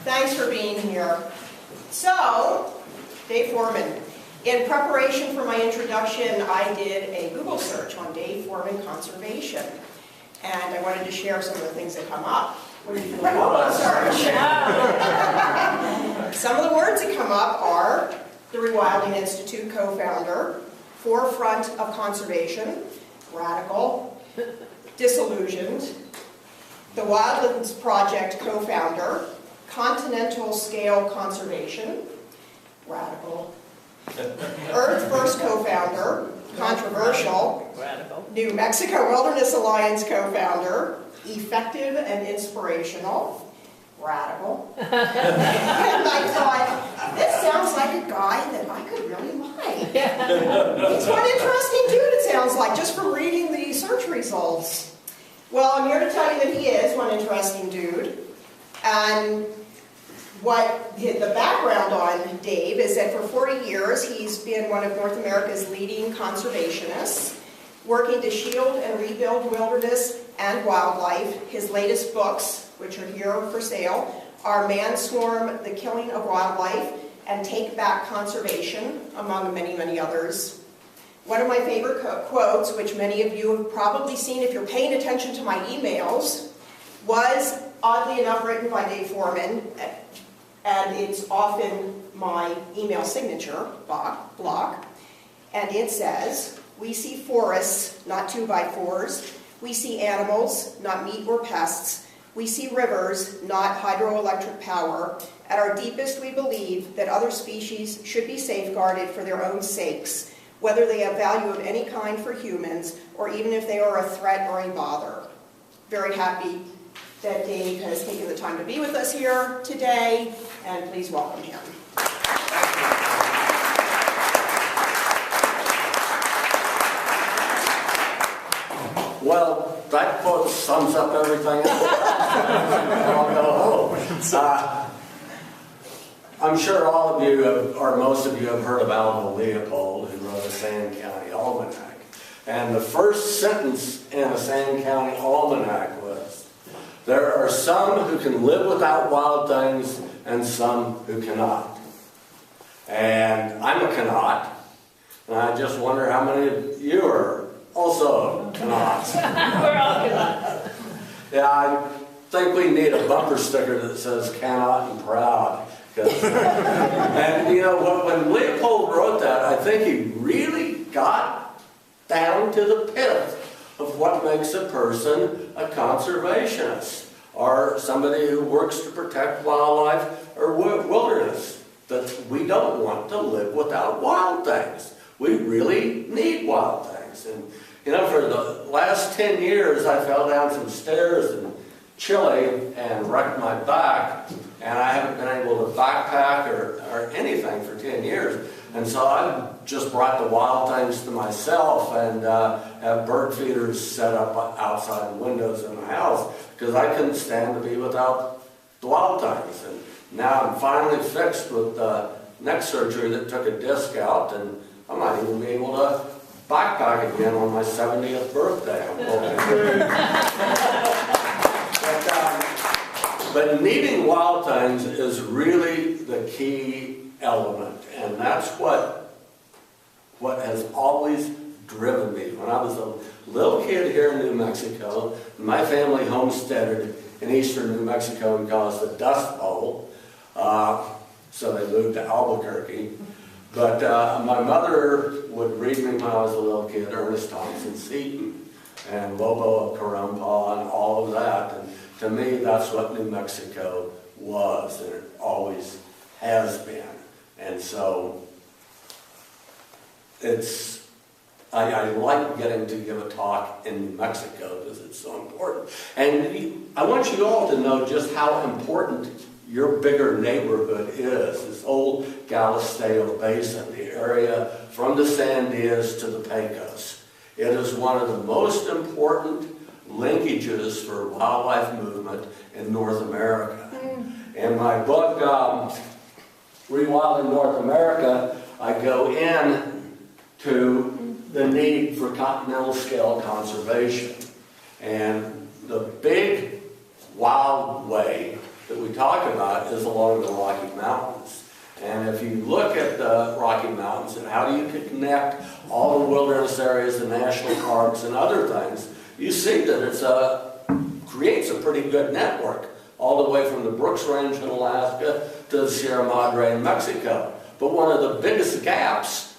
Thanks for being here. So, Dave Foreman. In preparation for my introduction, I did a Google search on Dave Foreman conservation. And I wanted to share some of the things that come up when you do a Google search. Some of the words that come up are the Rewilding Institute co-founder, forefront of conservation, radical, disillusioned, the Wildlands Project co-founder, continental scale conservation, radical, Earth First co-founder, controversial, radical, New Mexico Wilderness Alliance co-founder, effective and inspirational, radical. And I thought, this sounds like a guy that I could really like. He's one interesting dude, it sounds like, just from reading the search results. Well, I'm here to tell you that he is one interesting dude. And what the background on Dave is that for 40 years he's been one of North America's leading conservationists, working to shield and rebuild wilderness and wildlife. His latest books, which are here for sale, are Man Swarm, The Killing of Wildlife, and Take Back Conservation, among many, many others. One of my favorite quotes, which many of you have probably seen if you're paying attention to my emails, was, oddly enough, written by Dave Foreman, and it's often my email signature block, and it says, "We see forests, not 2x4s. We see animals, not meat or pests. We see rivers, not hydroelectric power. At our deepest, we believe that other species should be safeguarded for their own sakes, whether they have value of any kind for humans, or even if they are a threat or a bother." Very happy that Dave has taken the time to be with us here today, and please welcome him. Well, that quote sums up everything else. I'll go home. I'm sure all of you, or most of you, have heard of Alva Leopold, who wrote a Sand County Almanac. And the first sentence in a Sand County Almanac was, "There are some who can live without wild things and some who cannot." And I'm a cannot. And I just wonder how many of you are also cannots. We're all cannots. Yeah, I think we need a bumper sticker that says "cannot" and "proud." And you know, when Leopold wrote that, I think he really got down to the pith of what makes a person a conservationist, or somebody who works to protect wildlife or wilderness. That we don't want to live without wild things. We really need wild things. And you know, for the last 10 years, I fell down some stairs in Chile and wrecked my back, and I haven't been able to backpack or anything for 10 years. And so I've just brought the wild things to myself and have bird feeders set up outside the windows in my house, because I couldn't stand to be without the wild things. And now I'm finally fixed with neck surgery that took a disc out, and I might even be able to backpack again on my 70th birthday. But needing wild things is really the key element, and that's what has always driven me. When I was a little kid here in New Mexico, my family homesteaded in eastern New Mexico and called it the Dust Bowl, so they moved to Albuquerque. But my mother would read me when I was a little kid, Ernest Thompson Seton and Lobo of Carumpa and all of that. And to me, that's what New Mexico was, and it always has been. And so I like getting to give a talk in New Mexico because it's so important. And I want you all to know just how important your bigger neighborhood is. This old Galisteo Basin, the area from the Sandias to the Pecos. It is one of the most important linkages for wildlife movement in North America. In my book, Rewilding North America, I go in to the need for continental scale conservation. And the big wild way that we talk about is along the Rocky Mountains. And if you look at the Rocky Mountains and how do you connect all the wilderness areas, the national parks, and other things, you see that it creates a pretty good network all the way from the Brooks Range in Alaska to the Sierra Madre in Mexico. But one of the biggest gaps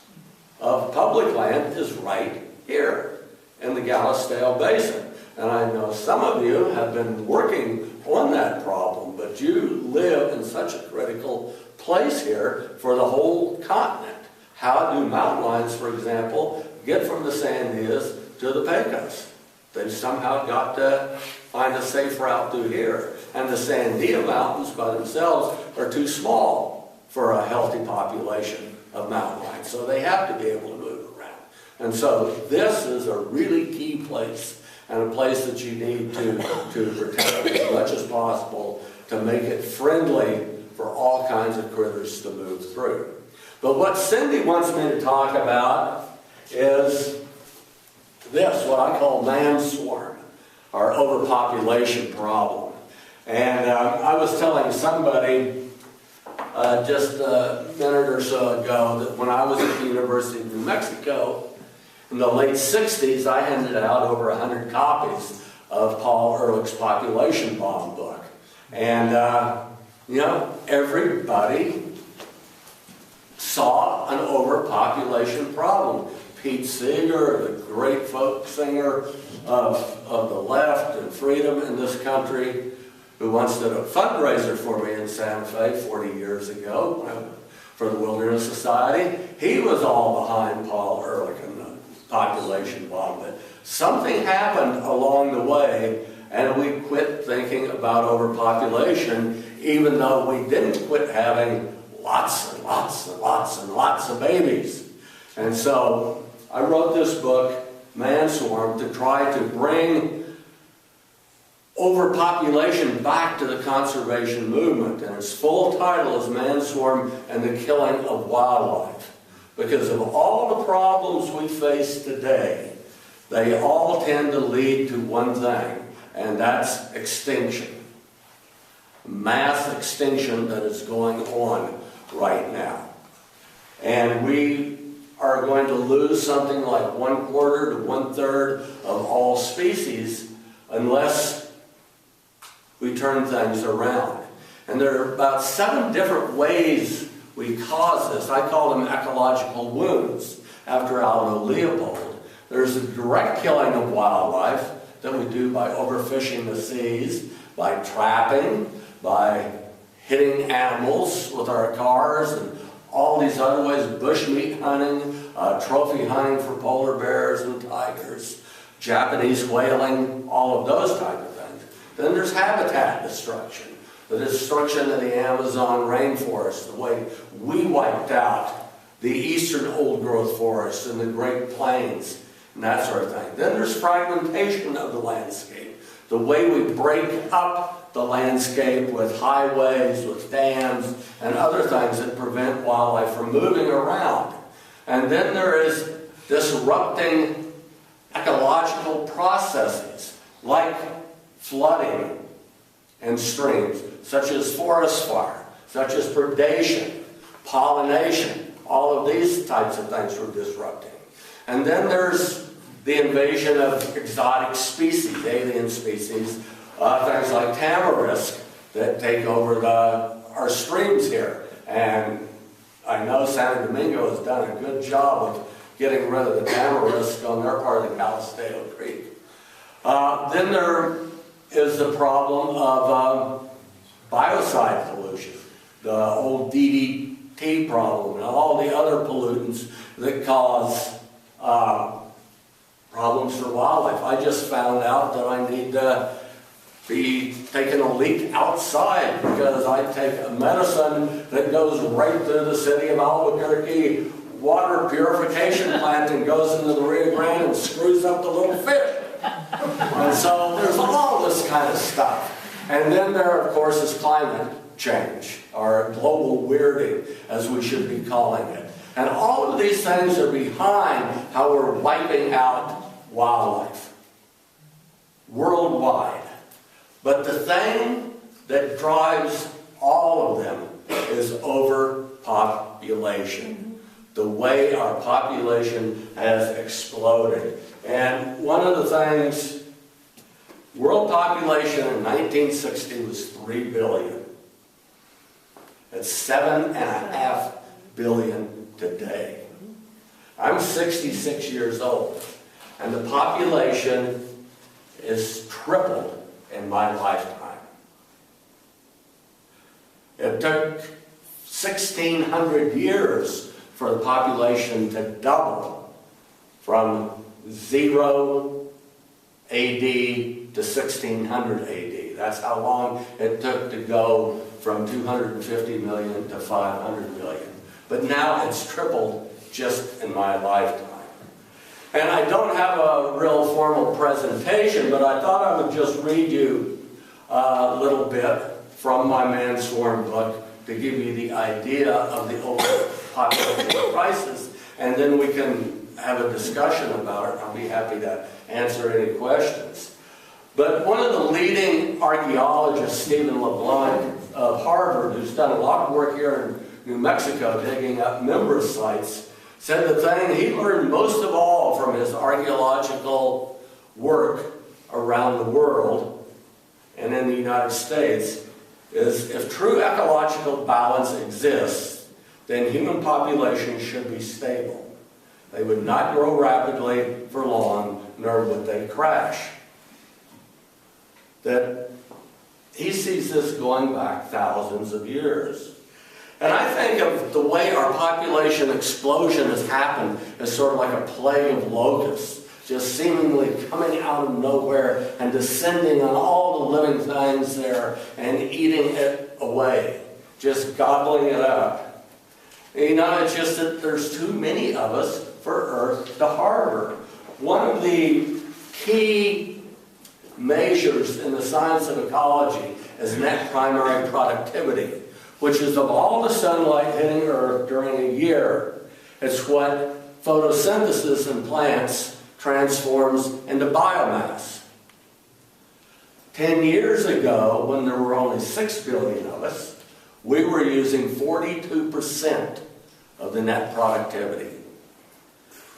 of public land is right here in the Galisteo Basin. And I know some of you have been working on that problem, but you live in such a critical place here for the whole continent. How do mountain lions, for example, get from the Sandias to the Pecos? They've somehow got to find a safe route through here. And the Sandia Mountains by themselves are too small for a healthy population of mountain lions. So they have to be able to move around. And so this is a really key place, and a place that you need to protect as much as possible to make it friendly for all kinds of critters to move through. But what Cindy wants me to talk about is this, what I call man swarm, our overpopulation problem. And I was telling somebody just a minute or so ago that when I was at the University of New Mexico in the late 60s, I handed out over 100 copies of Paul Ehrlich's population bomb book. And, you know, everybody saw an overpopulation problem. Pete Seeger, the great folk singer of the left and freedom in this country, who once did a fundraiser for me in Santa Fe 40 years ago for the Wilderness Society. He was all behind Paul Ehrlich and the population bomb. But something happened along the way, and we quit thinking about overpopulation, even though we didn't quit having lots and lots and lots and lots of babies. And so I wrote this book, Man Swarm, to try to bring overpopulation back to the conservation movement. And its full title is Man Swarm and the Killing of Wildlife. Because of all the problems we face today, they all tend to lead to one thing, and that's extinction. Mass extinction that is going on right now. And we are going to lose something like 1/4 to 1/3 of all species unless we turn things around. And there are about 7 different ways we cause this. I call them ecological wounds, after Aldo Leopold. There's the direct killing of wildlife that we do by overfishing the seas, by trapping, by hitting animals with our cars, and all these other ways, bushmeat hunting, trophy hunting for polar bears and tigers, Japanese whaling, all of those type of things. Then there's habitat destruction, the destruction of the Amazon rainforest, the way we wiped out the eastern old-growth forests and the Great Plains, and that sort of thing. Then there's fragmentation of the landscape, the way we break up the landscape with highways, with dams, and other things that prevent wildlife from moving around. And then there is disrupting ecological processes like flooding in streams, such as forest fire, such as predation, pollination. All of these types of things we're disrupting. And then there's the invasion of exotic species, alien species, things like tamarisk that take over our streams here. And I know San Domingo has done a good job of getting rid of the tamarisk on their part of the Galisteo Creek. Then there is the problem of biocide pollution, the old DDT problem, and all the other pollutants that cause problems for wildlife. I just found out that I need to be taking a leak outside because I take a medicine that goes right through the city of Albuquerque water purification plant and goes into the Rio Grande and screws up the little fish. And so there's all this kind of stuff. And then there, of course, is climate change, or global weirding, as we should be calling it. And all of these things are behind how we're wiping out wildlife worldwide. But the thing that drives all of them is overpopulation. The way our population has exploded. And one of the things, world population in 1960 was 3 billion. It's 7.5 billion today. I'm 66 years old, and the population is tripled in my lifetime. It took 1,600 years for the population to double from 0 AD to 1600 AD. That's how long it took to go from 250 million to 500 million. But now it's tripled just in my lifetime. And I don't have a real formal presentation, but I thought I would just read you a little bit from my Manswarm book to give you the idea of the overpopulation crisis, and then we can have a discussion about it. I'll be happy to answer any questions. But one of the leading archaeologists, Stephen LeBlanc of Harvard, who's done a lot of work here in New Mexico digging up member sites, said the thing he learned most of all from his archaeological work around the world and in the United States is if true ecological balance exists, then human populations should be stable. They would not grow rapidly for long, nor would they crash. That he sees this going back thousands of years. And I think of the way our population explosion has happened as sort of like a plague of locusts, just seemingly coming out of nowhere and descending on all the living things there and eating it away, just gobbling it up. You know, it's just that there's too many of us for Earth to harbor. One of the key measures in the science of ecology is net primary productivity, which is of all the sunlight hitting Earth during a year, it's what photosynthesis in plants transforms into biomass. 10 years ago, when there were only 6 billion of us, we were using 42% of the net productivity.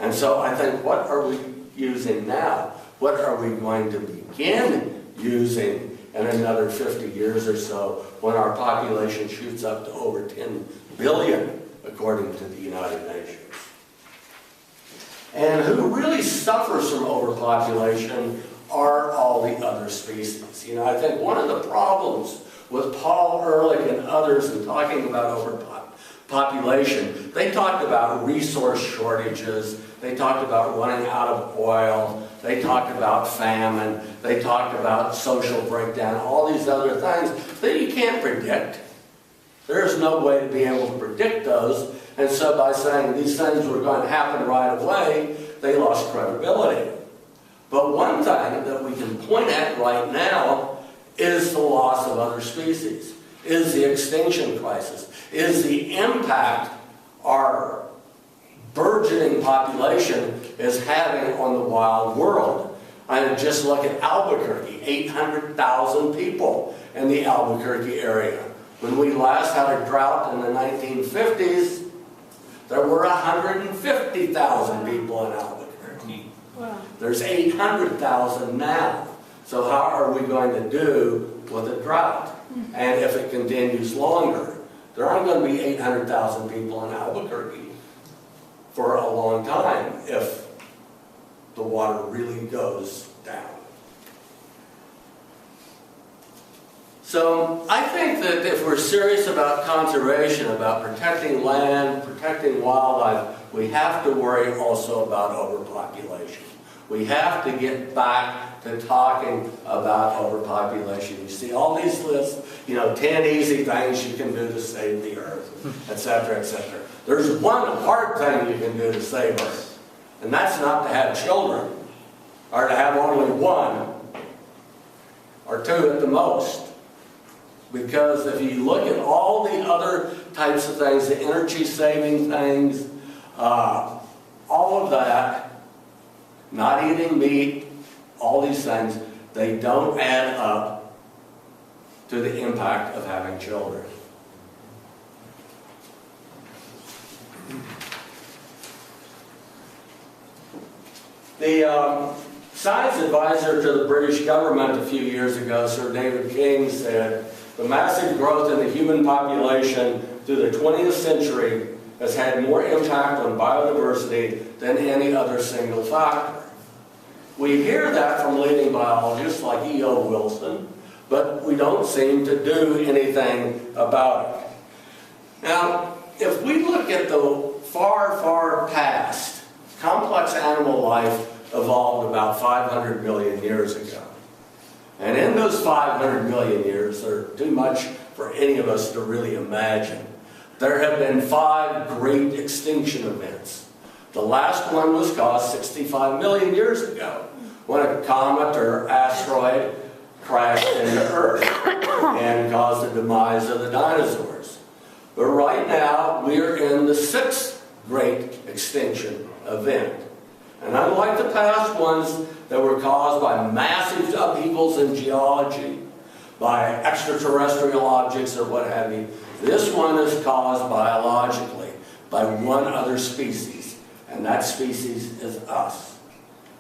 And so I think, what are we using now? What are we going to begin using in another 50 years or so when our population shoots up to over 10 billion, according to the United Nations? And who really suffers from overpopulation are all the other species. You know, I think one of the problems with Paul Ehrlich and others in talking about overpopulation, they talked about resource shortages, they talked about running out of oil, they talked about famine, they talked about social breakdown, all these other things that you can't predict. There's no way to be able to predict those. And so by saying these things were going to happen right away, they lost credibility. But one thing that we can point at right now is the loss of other species, is the extinction crisis, is the impact our burgeoning population is having on the wild world. I just look at Albuquerque, 800,000 people in the Albuquerque area. When we last had a drought in the 1950s, there were 150,000 people in Albuquerque. Wow. There's 800,000 now. So how are we going to do with a drought? And if it continues longer, there aren't going to be 800,000 people in Albuquerque for a long time if the water really goes down. So I think that if we're serious about conservation, about protecting land, protecting wildlife, we have to worry also about overpopulation. We have to get back to talking about overpopulation. You see all these lists, 10 easy things you can do to save the earth, etc., etc. There's one hard thing you can do to save Earth, and that's not to have children, or to have only one, or two at the most. Because if you look at all the other types of things, the energy-saving things, all of that, not eating meat, all these things, they don't add up to the impact of having children. The science advisor to the British government a few years ago, Sir David King, said, "The massive growth in the human population through the 20th century has had more impact on biodiversity than any other single factor." We hear that from leading biologists like E.O. Wilson, but we don't seem to do anything about it. Now, if we look at the far, far past, complex animal life evolved about 500 million years ago. And in those 500 million years, they're too much for any of us to really imagine. There have been 5 great extinction events. The last one was caused 65 million years ago, when a comet or asteroid crashed into Earth and caused the demise of the dinosaurs. But right now, we are in the 6th great extinction event. And unlike the past ones that were caused by massive upheavals in geology, by extraterrestrial objects or what have you, this one is caused biologically by one other species, and that species is us.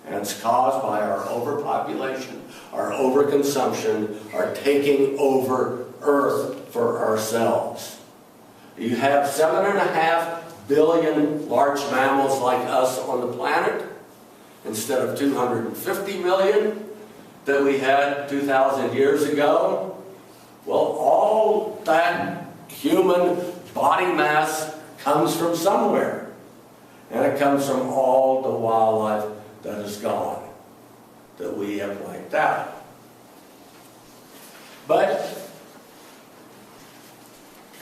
And it's caused by our overpopulation, our overconsumption, our taking over Earth for ourselves. You have 7.5 billion large mammals like us on the planet, instead of 250 million that we had 2,000 years ago. Well, all that human body mass comes from somewhere. And it comes from all the wildlife that is gone, that we have wiped out. But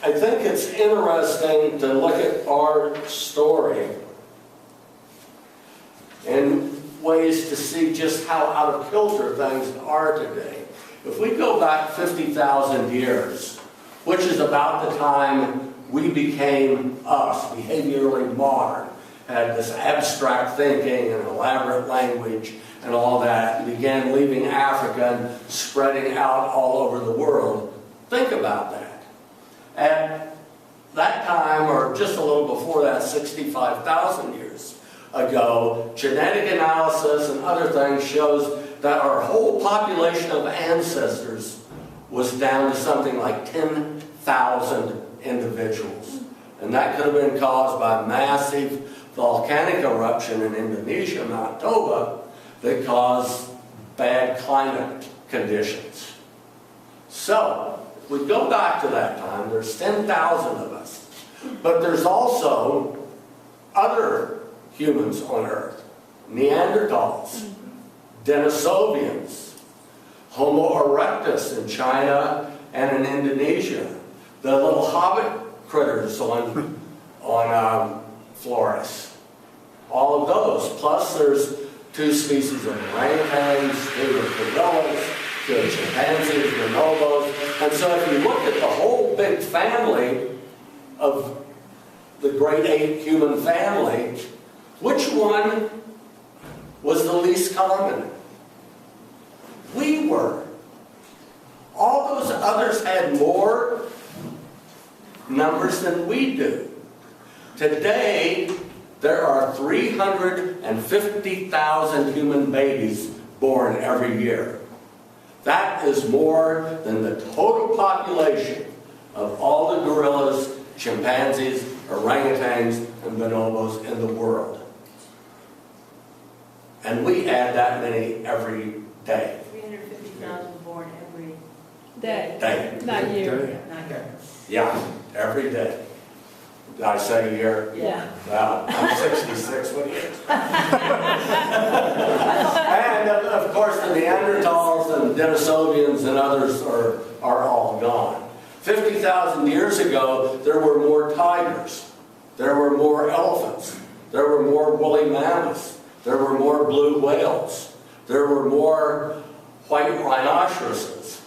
I think it's interesting to look at our story in ways to see just how out of kilter things are today. If we go back 50,000 years, which is about the time we became us, behaviorally modern, had this abstract thinking and elaborate language and all that, and began leaving Africa and spreading out all over the world, think about that. At that time, or just a little before that, 65,000 years ago, genetic analysis and other things shows that our whole population of ancestors was down to something like 10,000 individuals. And that could have been caused by massive volcanic eruption in Indonesia, Mount Toba, that caused bad climate conditions. So, if we go back to that time, there's 10,000 of us. But there's also other humans on Earth. Neanderthals, Denisovians, Homo erectus in China and in Indonesia, the little hobbit critters on Flores. All of those. Plus there's 2 species of orangutans, 2 of gorillas, 2 of chimpanzees, bonobos. And so if you look at the whole big family of the great ape human family, which one was the least common? We were. All those others had more numbers than we do. Today, there are 350,000 human babies born every year. That is more than the total population of all the gorillas, chimpanzees, orangutans, and bonobos in the world. And we add that many every day. 350,000 born every Day. Not year. Not year. Yeah, every day. Did I say a year? Yeah. Well, I'm 66, what do you And of course the Neanderthals and Denisovians and others are all gone. 50,000 years ago, there were more tigers. There were more elephants. There were more woolly mammoths. There were more blue whales. There were more white rhinoceroses.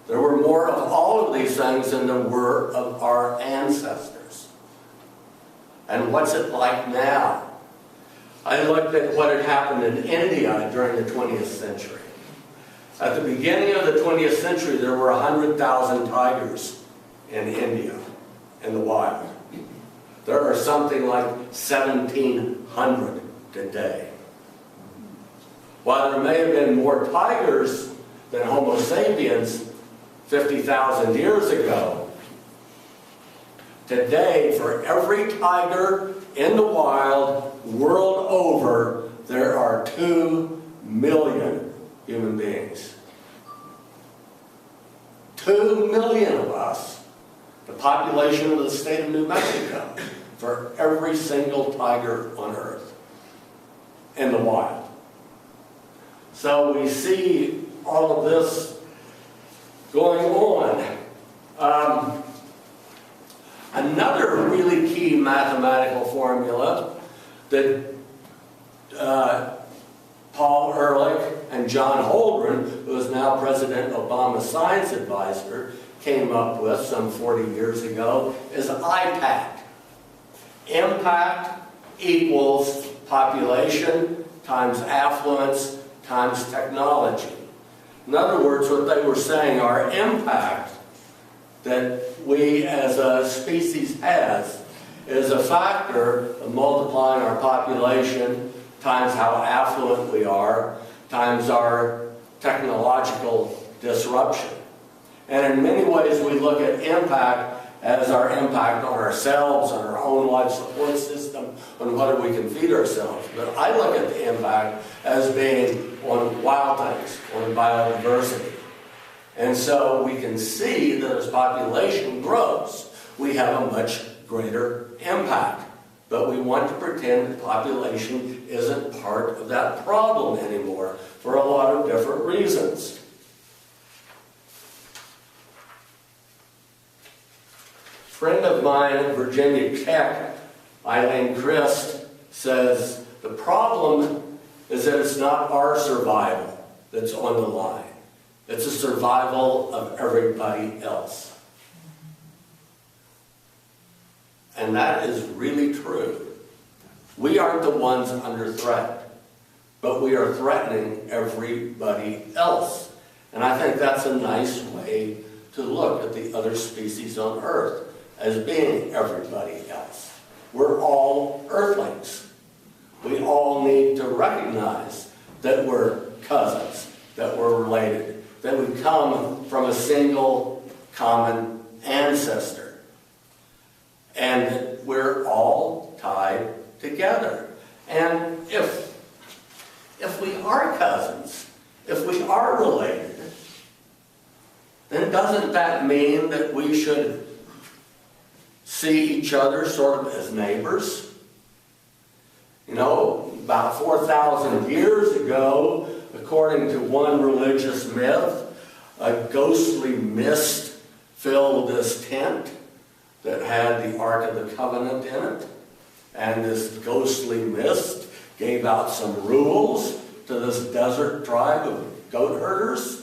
There were more of all of these things than there were of our ancestors. And what's it like now? I looked at what had happened in India during the 20th century. At the beginning of the 20th century, there were 100,000 tigers in India, in the wild. There are something like 1,700 today. While there may have been more tigers than Homo sapiens 50,000 years ago, today, for every tiger in the wild, world over, there are 2 million human beings. 2 million of us, the population of the state of New Mexico, for every single tiger on Earth in the wild. So we see all of this going on. Another really key mathematical formula that Paul Ehrlich and John Holdren, who is now President Obama's science advisor, came up with some 40 years ago, is IPAC. Impact equals population times affluence times technology. In other words, what they were saying, our impact that we as a species has is a factor of multiplying our population times how affluent we are, times our technological disruption. And in many ways we look at impact as our impact on ourselves, on our own life support system, on whether we can feed ourselves. But I look at the impact as being on wild things, on biodiversity. And so we can see that as population grows, we have a much greater impact. But we want to pretend that population isn't part of that problem anymore for a lot of different reasons. A friend of mine at Virginia Tech, Eileen Christ, says the problem is that it's not our survival that's on the line. It's the survival of everybody else. And that is really true. We aren't the ones under threat, but we are threatening everybody else. And I think that's a nice way to look at the other species on Earth as being everybody else. We're all Earthlings. We all need to recognize that we're cousins, that we're related, that we come from a single common ancestor. And that we're all tied together. And if we are cousins, if we are related, then doesn't that mean that we should see each other sort of as neighbors? You know, about 4,000 years ago, according to one religious myth, a ghostly mist filled this tent that had the Ark of the Covenant in it. And this ghostly mist gave out some rules to this desert tribe of goat herders.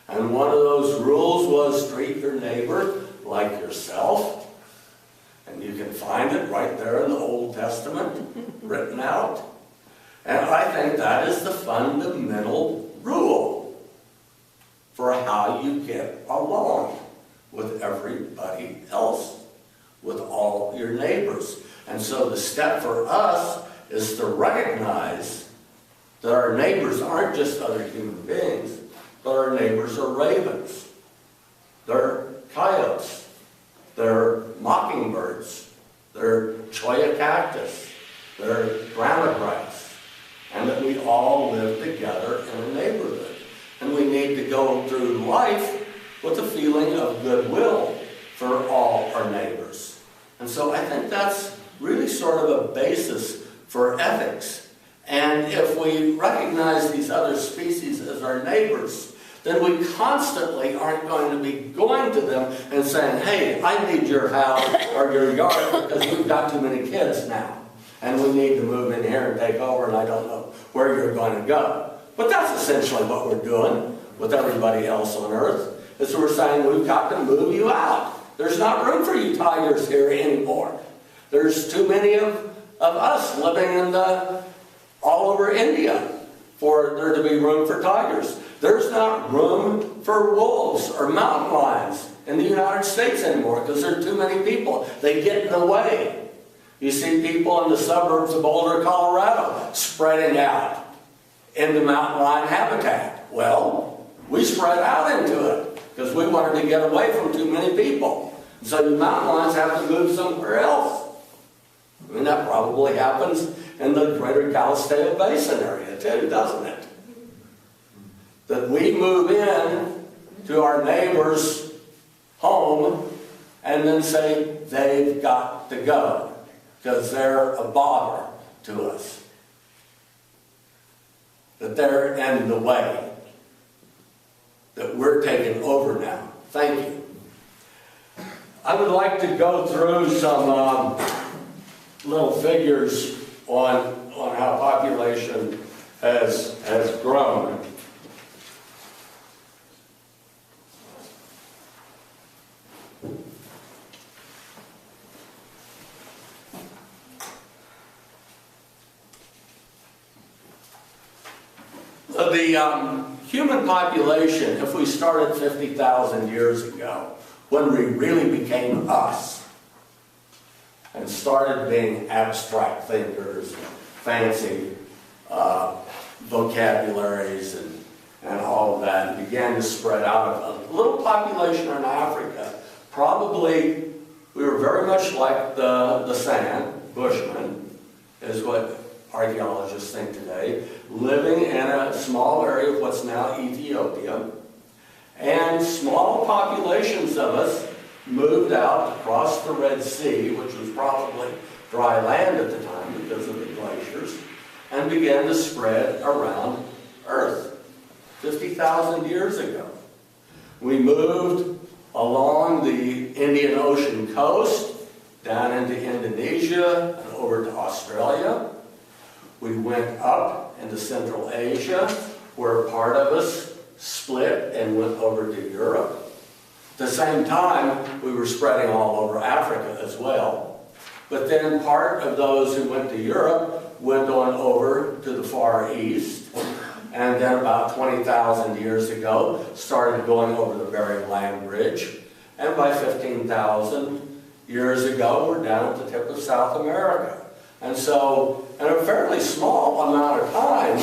And one of those rules was treat your neighbor like yourself. And you can find it right there in the Old Testament, written out. And I think that is the fundamental rule for how you get along with everybody else, with all your neighbors. And so the step for us is to recognize that our neighbors aren't just other human beings, but our neighbors are ravens, they're coyotes, they're mockingbirds, they're cholla cactus, they're granite grass, and that we all live together in a neighborhood. And we need to go through life with a feeling of goodwill for all our neighbors. And so I think that's really sort of a basis for ethics. And if we recognize these other species as our neighbors, then we constantly aren't going to be going to them and saying, hey, I need your house or your yard because we've got too many kids now. And we need to move in here and take over, and I don't know where you're going to go. But that's essentially what we're doing with everybody else on Earth. Is we're saying we've got to move you out. There's not room for you tigers here anymore. There's too many of us living in all over India for there to be room for tigers. There's not room for wolves or mountain lions in the United States anymore because there are too many people. They get in the way. You see people in the suburbs of Boulder, Colorado, spreading out into mountain lion habitat. Well, we spread out into it because we wanted to get away from too many people. So the mountain lions have to move somewhere else. I mean, that probably happens in the greater Galisteo Basin area too, doesn't it? That we move in to our neighbor's home and then say they've got to go because they're a bother to us. That they're in the way. That we're taking over now. Thank you. I would like to go through some little figures on how population has grown. The human population, if we started 50,000 years ago, when we really became us, and started being abstract thinkers, fancy vocabularies, and all of that, and began to spread out. A little population in Africa, probably we were very much like the San, Bushmen, is what archaeologists think today, living in a small area of what's now Ethiopia. And small populations of us moved out across the Red Sea, which was probably dry land at the time because of the glaciers, and began to spread around Earth 50,000 years ago. We moved along the Indian Ocean coast, down into Indonesia, and over to Australia. We went up into Central Asia, where part of us split and went over to Europe. At the same time, we were spreading all over Africa as well. But then part of those who went to Europe went on over to the Far East, and then about 20,000 years ago started going over the Bering Land Bridge, and by 15,000 years ago we're down at the tip of South America. And so, in a fairly small amount of time,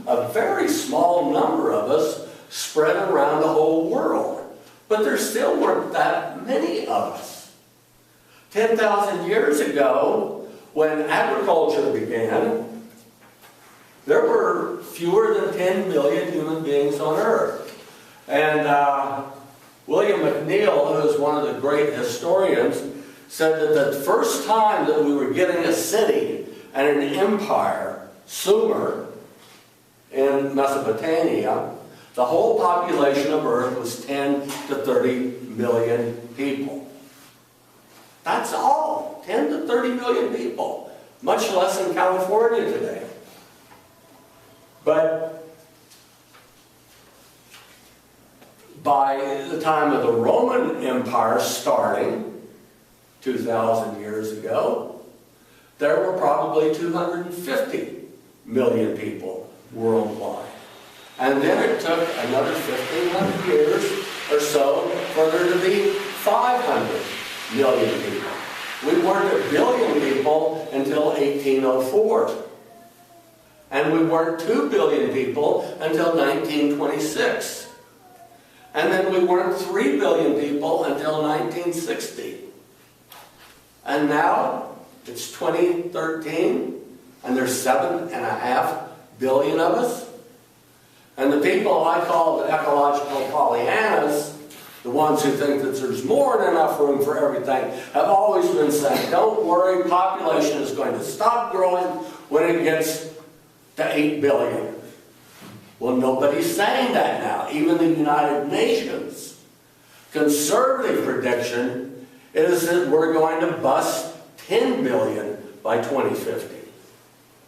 a very small number of us spread around the whole world. But there still weren't that many of us. 10,000 years ago, when agriculture began, there were fewer than 10 million human beings on Earth. And William McNeill, who is one of the great historians, said that the first time that we were getting a city and an empire, Sumer, in Mesopotamia, the whole population of Earth was 10 to 30 million people. That's all, 10 to 30 million people, much less in California today. But by the time of the Roman Empire starting, 2,000 years ago, there were probably 250 million people worldwide. And then it took another 1,500 years or so for there to be 500 million people. We weren't a billion people until 1804. And we weren't 2 billion people until 1926. And then we weren't 3 billion people until 1960. And now it's 2013, and there's 7.5 billion of us. And the people I call the ecological Pollyannas, the ones who think that there's more than enough room for everything, have always been saying, don't worry, population is going to stop growing when it gets to 8 billion. Well, nobody's saying that now. Even the United Nations conservative prediction is that we're going to bust 10 billion by 2050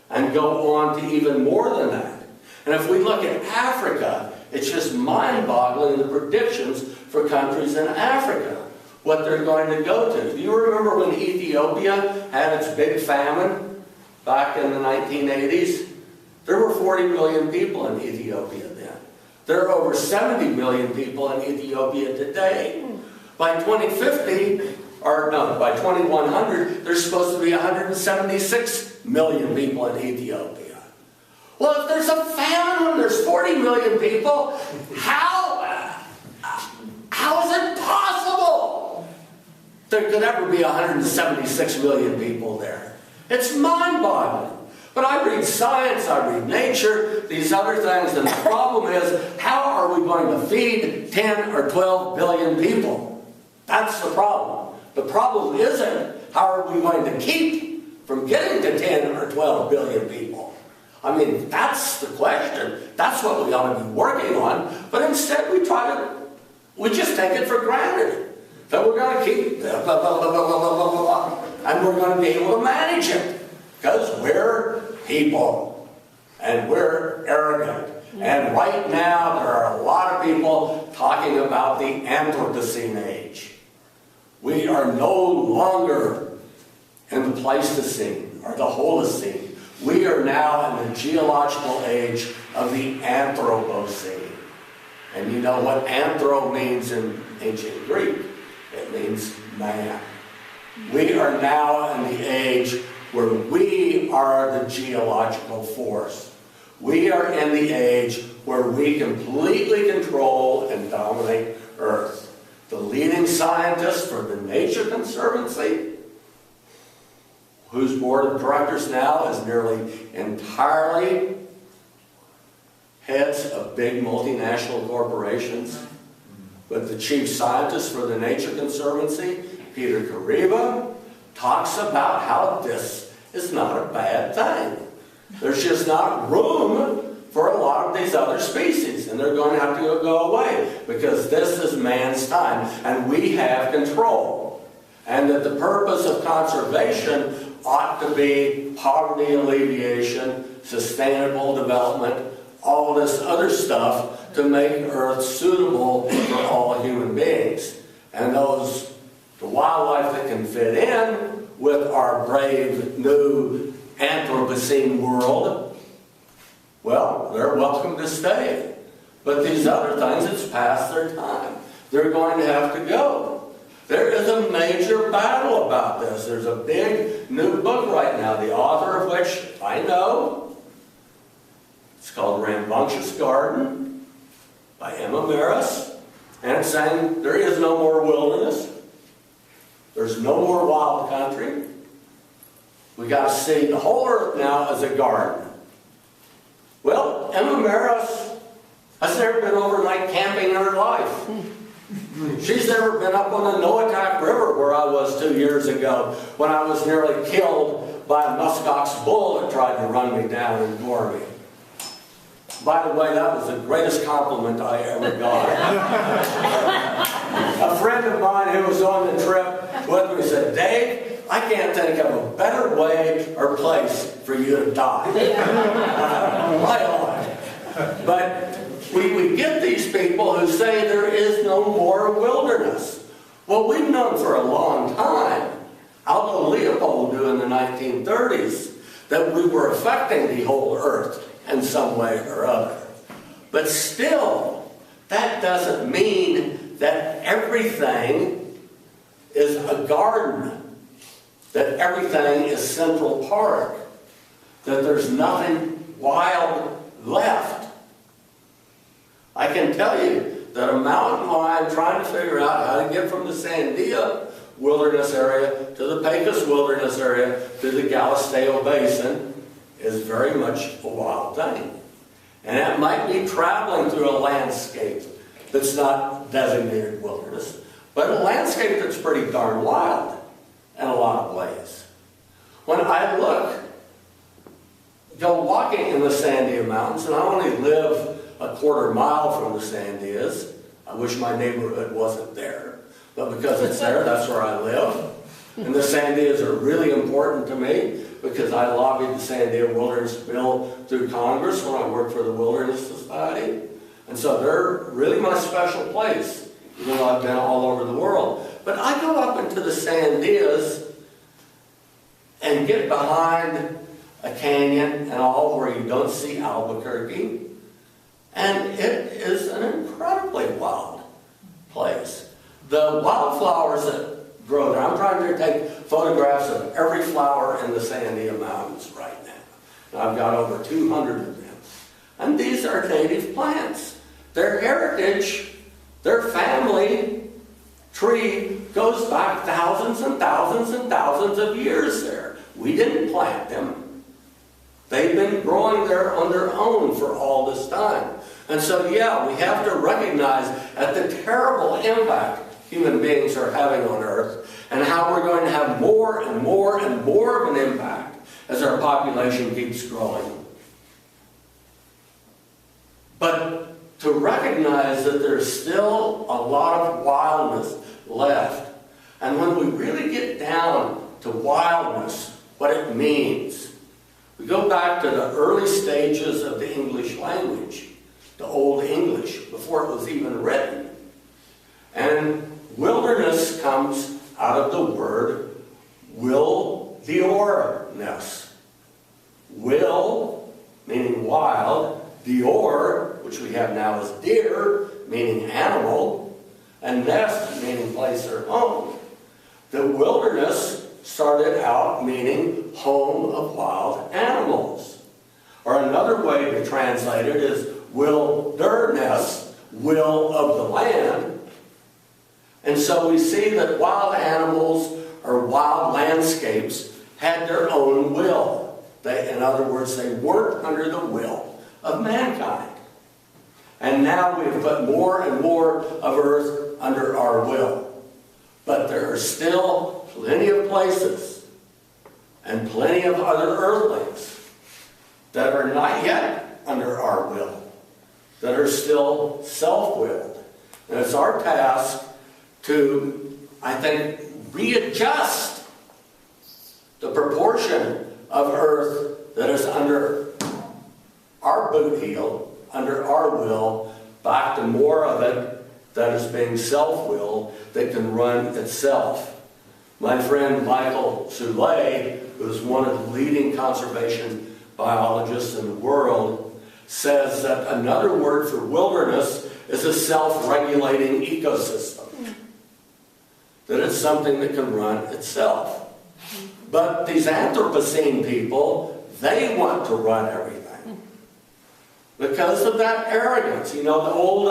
and go on to even more than that. And if we look at Africa, it's just mind-boggling the predictions for countries in Africa, what they're going to go to. Do you remember when Ethiopia had its big famine back in the 1980s? There were 40 million people in Ethiopia then. There are over 70 million people in Ethiopia today. By 2050, or no, by 2100, there's supposed to be 176 million people in Ethiopia. Well, if there's a famine when there's 40 million people, how is it possible there could ever be 176 million people there? It's mind-boggling. But I read science, I read nature, these other things, and the problem is, how are we going to feed 10 or 12 billion people? That's the problem. The problem isn't, how are we going to keep from getting to 10 or 12 billion people? I mean, that's the question. That's what we ought to be working on. But instead we just take it for granted. That we're going to keep, and we're going to be able to manage it. Because we're people, and we're arrogant. And right now, there are a lot of people talking about the anthropocene age. We are no longer in the Pleistocene or the Holocene. We are now in the geological age of the anthropocene. And you know what anthro means in ancient Greek? It means man. We are now in the age where we are the geological force. We are in the age where we completely control and dominate Earth. The leading scientist for the Nature Conservancy, whose board of directors now is nearly entirely heads of big multinational corporations. But the chief scientist for the Nature Conservancy, Peter Kariba, talks about how this is not a bad thing. There's just not room for a lot of these other species, and they're going to have to go away because this is man's time, and we have control. And that the purpose of conservation ought to be poverty alleviation, sustainable development, all this other stuff to make Earth suitable for all human beings. And the wildlife that can fit in with our brave new Anthropocene world, well, they're welcome to stay. But these other things, it's past their time. They're going to have to go. There is a major battle about this. There's a big new book right now, the author of which I know. It's called Rambunctious Garden by Emma Maris. And it's saying there is no more wilderness. There's no more wild country. We got to see the whole earth now as a garden. Well, Emma Maris has never been overnight camping in her life. She's never been up on the Noatak River where I was 2 years ago when I was nearly killed by a muskox bull that tried to run me down and gore me. By the way, that was the greatest compliment I ever got. A friend of mine who was on the trip with me said, "Dave, I can't think of a better way or place for you to die." Right on. But we get these people who say there is no more wilderness. Well, we've known for a long time, Aldo Leopold knew in the 1930s, that we were affecting the whole earth in some way or other. But still, that doesn't mean that everything is a garden, that everything is Central Park, that there's nothing wild left. I can tell you that a mountain lion trying to figure out how to get from the Sandia wilderness area to the Pecos wilderness area to the Galisteo Basin is very much a wild thing. And it might be traveling through a landscape that's not designated wilderness, but a landscape that's pretty darn wild in a lot of ways. When I go walking in the Sandia Mountains, and I only live a quarter mile from the Sandias. I wish my neighborhood wasn't there, but because it's there, that's where I live. And the Sandias are really important to me because I lobbied the Sandia Wilderness Bill through Congress when I worked for the Wilderness Society. And so they're really my special place, even though I've been all over the world. But I go up into the Sandias and get behind a canyon and all where you don't see Albuquerque. And it is the wildflowers that grow there, I'm trying to take photographs of every flower in the Sandia Mountains right now. And I've got over 200 of them. And these are native plants. Their heritage, their family tree goes back thousands and thousands and thousands of years there. We didn't plant them. They've been growing there on their own for all this time. And so, yeah, we have to recognize at the terrible impact human beings are having on Earth and how we're going to have more and more and more of an impact as our population keeps growing. But to recognize that there's still a lot of wildness left. And when we really get down to wildness, what it means, we go back to the early stages of the English language, the Old English, before it was even written. And wilderness comes out of the word will-dior-ness. Will, meaning wild, dior, which we have now as deer, meaning animal, and nest, meaning place or home. The wilderness started out meaning home of wild animals. Or another way to translate it is wilderness, will of the land. And so we see that wild animals or wild landscapes had their own will. In other words, they weren't under the will of mankind. And now we've put more and more of Earth under our will. But there are still plenty of places and plenty of other earthlings that are not yet under our will, that are still self-willed. And it's our task to, I think, readjust the proportion of Earth that is under our boot heel, under our will, back to more of it that is being self-willed, that can run itself. My friend Michael Soule, who is one of the leading conservation biologists in the world, says that another word for wilderness is a self-regulating ecosystem. That it's something that can run itself. But these anthropocene people, they want to run everything. Because of that arrogance. You know, the old,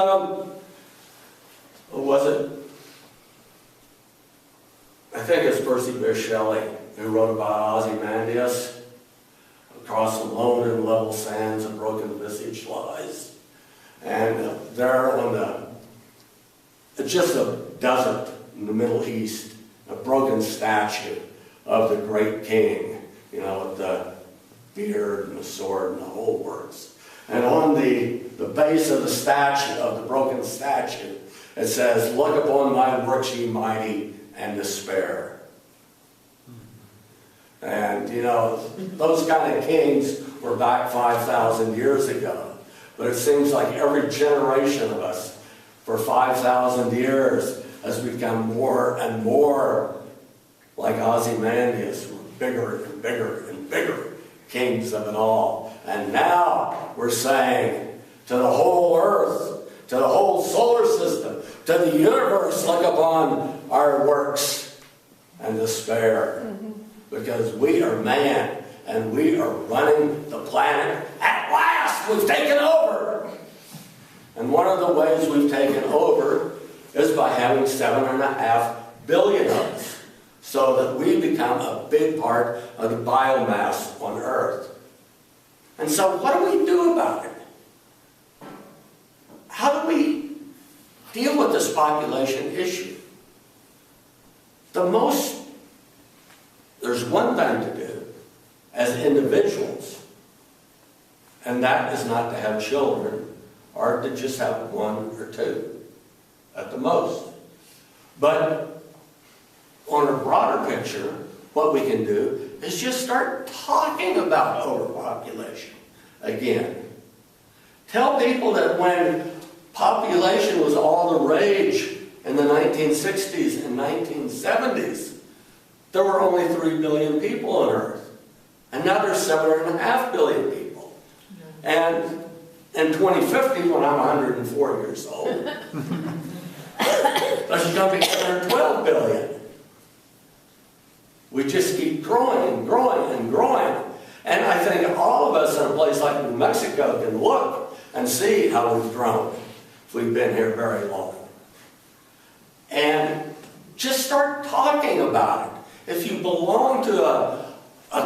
what was it? I think it's Percy Bysshe Shelley who wrote about Ozymandias. Across the lone and level sands of broken visage lies. And there on it's just a desert in the Middle East, a broken statue of the great king, you know, with the beard and the sword and the whole works. And on the base of the statue, of the broken statue, it says, "Look upon my works, ye mighty, and despair." And, you know, those kind of kings were back 5,000 years ago. But it seems like every generation of us for 5,000 years has become more and more like Ozymandias, bigger and bigger and bigger kings of it all. And now we're saying to the whole earth, to the whole solar system, to the universe, look upon our works and despair. Because we are man and we are running the planet. At last, we've taken over. And one of the ways we've taken over is by having 7.5 billion of us, so that we become a big part of the biomass on Earth. And so what do we do about it? How do we deal with this population issue? There's one thing to do as individuals, and that is not to have children, or to just have one or two, at the most. But on a broader picture, what we can do is just start talking about overpopulation again. Tell people that when population was all the rage in the 1960s and 1970s, there were only 3 billion people on Earth. And now there's 7.5 billion people. And in 2050, when I'm 104 years old, there's there's going to be 112 billion. We just keep growing and growing and growing. And I think all of us in a place like New Mexico can look and see how we've grown if we've been here very long. And just start talking about it. If you belong to a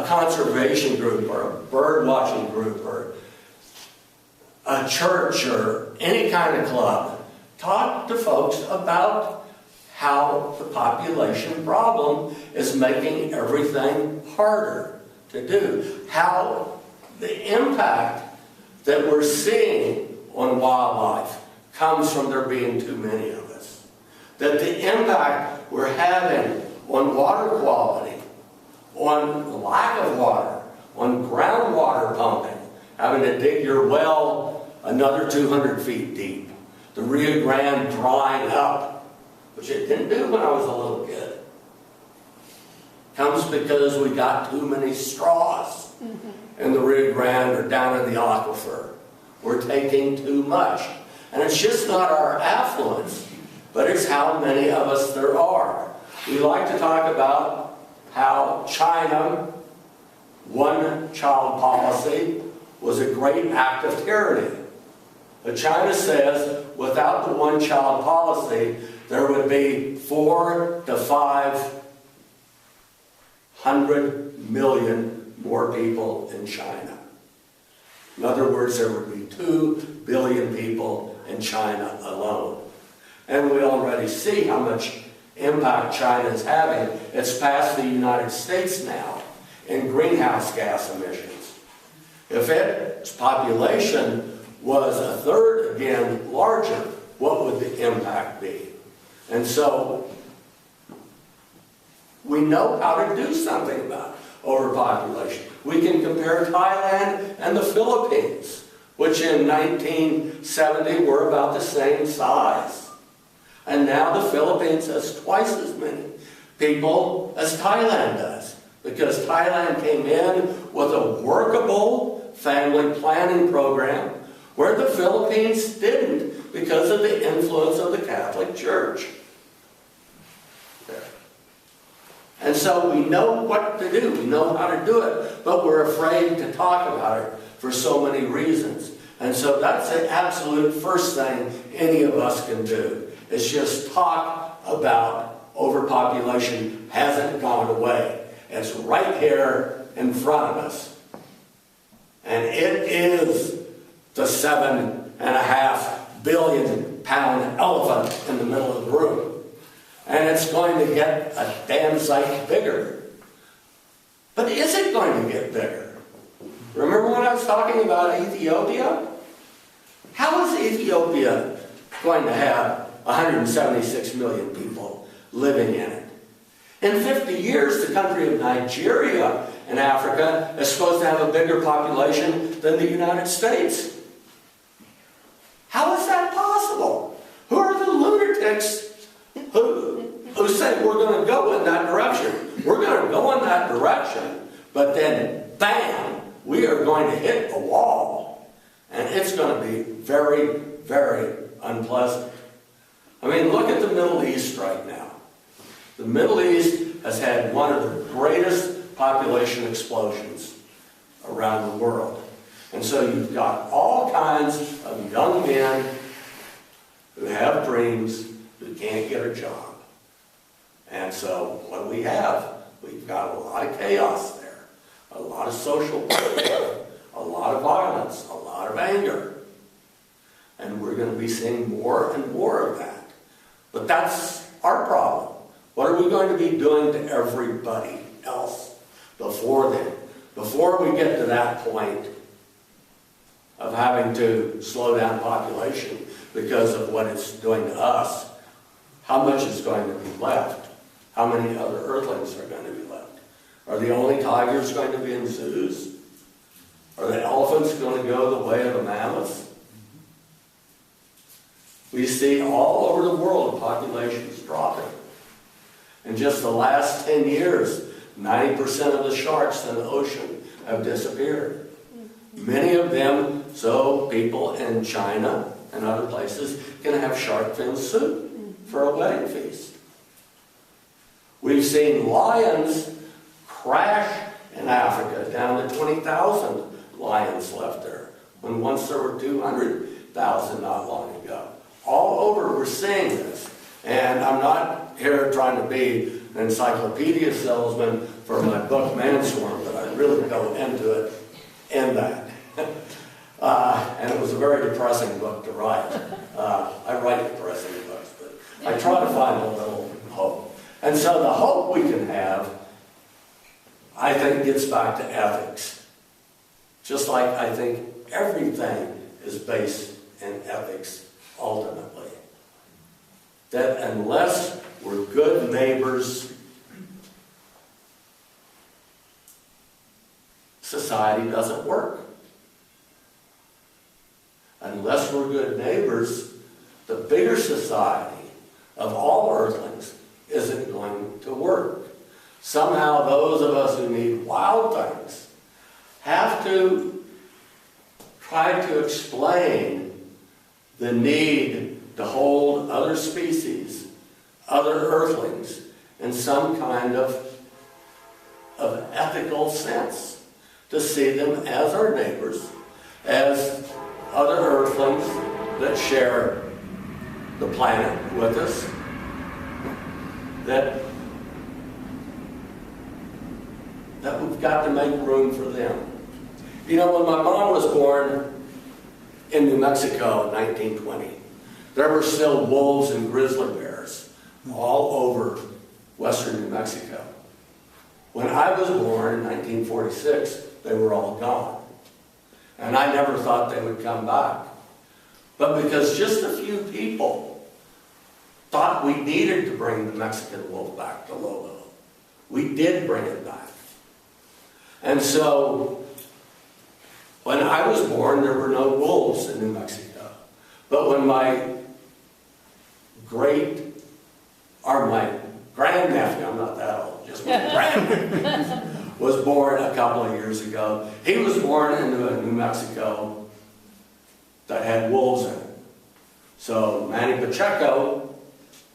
conservation group or a bird watching group or a church or any kind of club, talk to folks about how the population problem is making everything harder to do. How the impact that we're seeing on wildlife comes from there being too many of us. That the impact we're having on water quality, on lack of water, on groundwater pumping, having to dig your well another 200 feet deep, the Rio Grande drying up, which it didn't do when I was a little kid, comes because we got too many straws in the Rio Grande or down in the aquifer. We're taking too much. And it's just not our affluence, but it's how many of us there are. We like to talk about how China, one-child policy, was a great act of tyranny. But China says without the one-child policy, there would be 400 to 500 million more people in China. In other words, there would be 2 billion people in China alone. And we already see how much impact China is having. It's past the United States now in greenhouse gas emissions. If its population was a third again larger, what would the impact be? And so we know how to do something about overpopulation. We can compare Thailand and the Philippines, which in 1970 were about the same size. And now the Philippines has twice as many people as Thailand does, because Thailand came in with a workable family planning program where the Philippines didn't because of the influence of the Catholic Church. And so we know what to do, we know how to do it, but we're afraid to talk about it for so many reasons. And so that's the absolute first thing any of us can do, is just talk about overpopulation hasn't gone away. It's right here in front of us. And it is the 7.5 billion pound elephant in the middle of the room. And it's going to get a damn sight bigger. But is it going to get bigger? Remember when I was talking about Ethiopia? How is Ethiopia going to have 176 million people living in it? In 50 years, the country of Nigeria in Africa is supposed to have a bigger population than the United States. How is that possible? Who are the lunatics who say we're going to go in that direction? We're going to go in that direction, but then, bam, we are going to hit a wall. And it's going to be very, very unpleasant. I mean, look at the Middle East right now. The Middle East has had one of the greatest population explosions around the world. And so you've got all kinds of young men who have dreams who can't get a job. And so what do we have? We've got a lot of chaos there, a lot of social pressure, a lot of violence, a lot of anger. And we're going to be seeing more and more of that. But that's our problem. What are we going to be doing to everybody else before then? Before we get to that point of having to slow down population because of what it's doing to us, how much is going to be left? How many other earthlings are going to be left? Are the only tigers going to be in zoos? Are the elephants going to go the way of the mammoths? We see all over the world populations dropping. In just the last 10 years, 90% of the sharks in the ocean have disappeared. Many of them, so people in China and other places can have shark fin soup. for a wedding feast. We've seen lions crash in Africa, down to 20,000 lions left there, when once there were 200,000 not long ago. All over we're seeing this. And I'm not here trying to be an encyclopedia salesman for my book Manswarm, but I really go into it in that. And it was a very depressing book to write. I write depressing books, but I try to find a little hope. And so the hope we can have, I think, gets back to ethics. Just like I think everything is based in ethics, ultimately. That unless we're good neighbors, society doesn't work. Unless we're good neighbors, the bigger society of all earthlings isn't going to work. Somehow those of us who need wild things have to try to explain the need to hold other species, other earthlings, in some kind of ethical sense. To see them as our neighbors, as other earthlings that share the planet with us, that we've got to make room for them. You know, when my mom was born in New Mexico in 1920, there were still wolves and grizzly bears all over western New Mexico. When I was born in 1946, they were all gone. And I never thought they would come back. But because just a few people thought we needed to bring the Mexican wolf back to Lobo, we did bring it back. And so, when I was born, there were no wolves in New Mexico. But when my grandnephew, I'm not that old, just my grandnephew, was born a couple of years ago. He was born into a New Mexico that had wolves in it. So Manny Pacheco,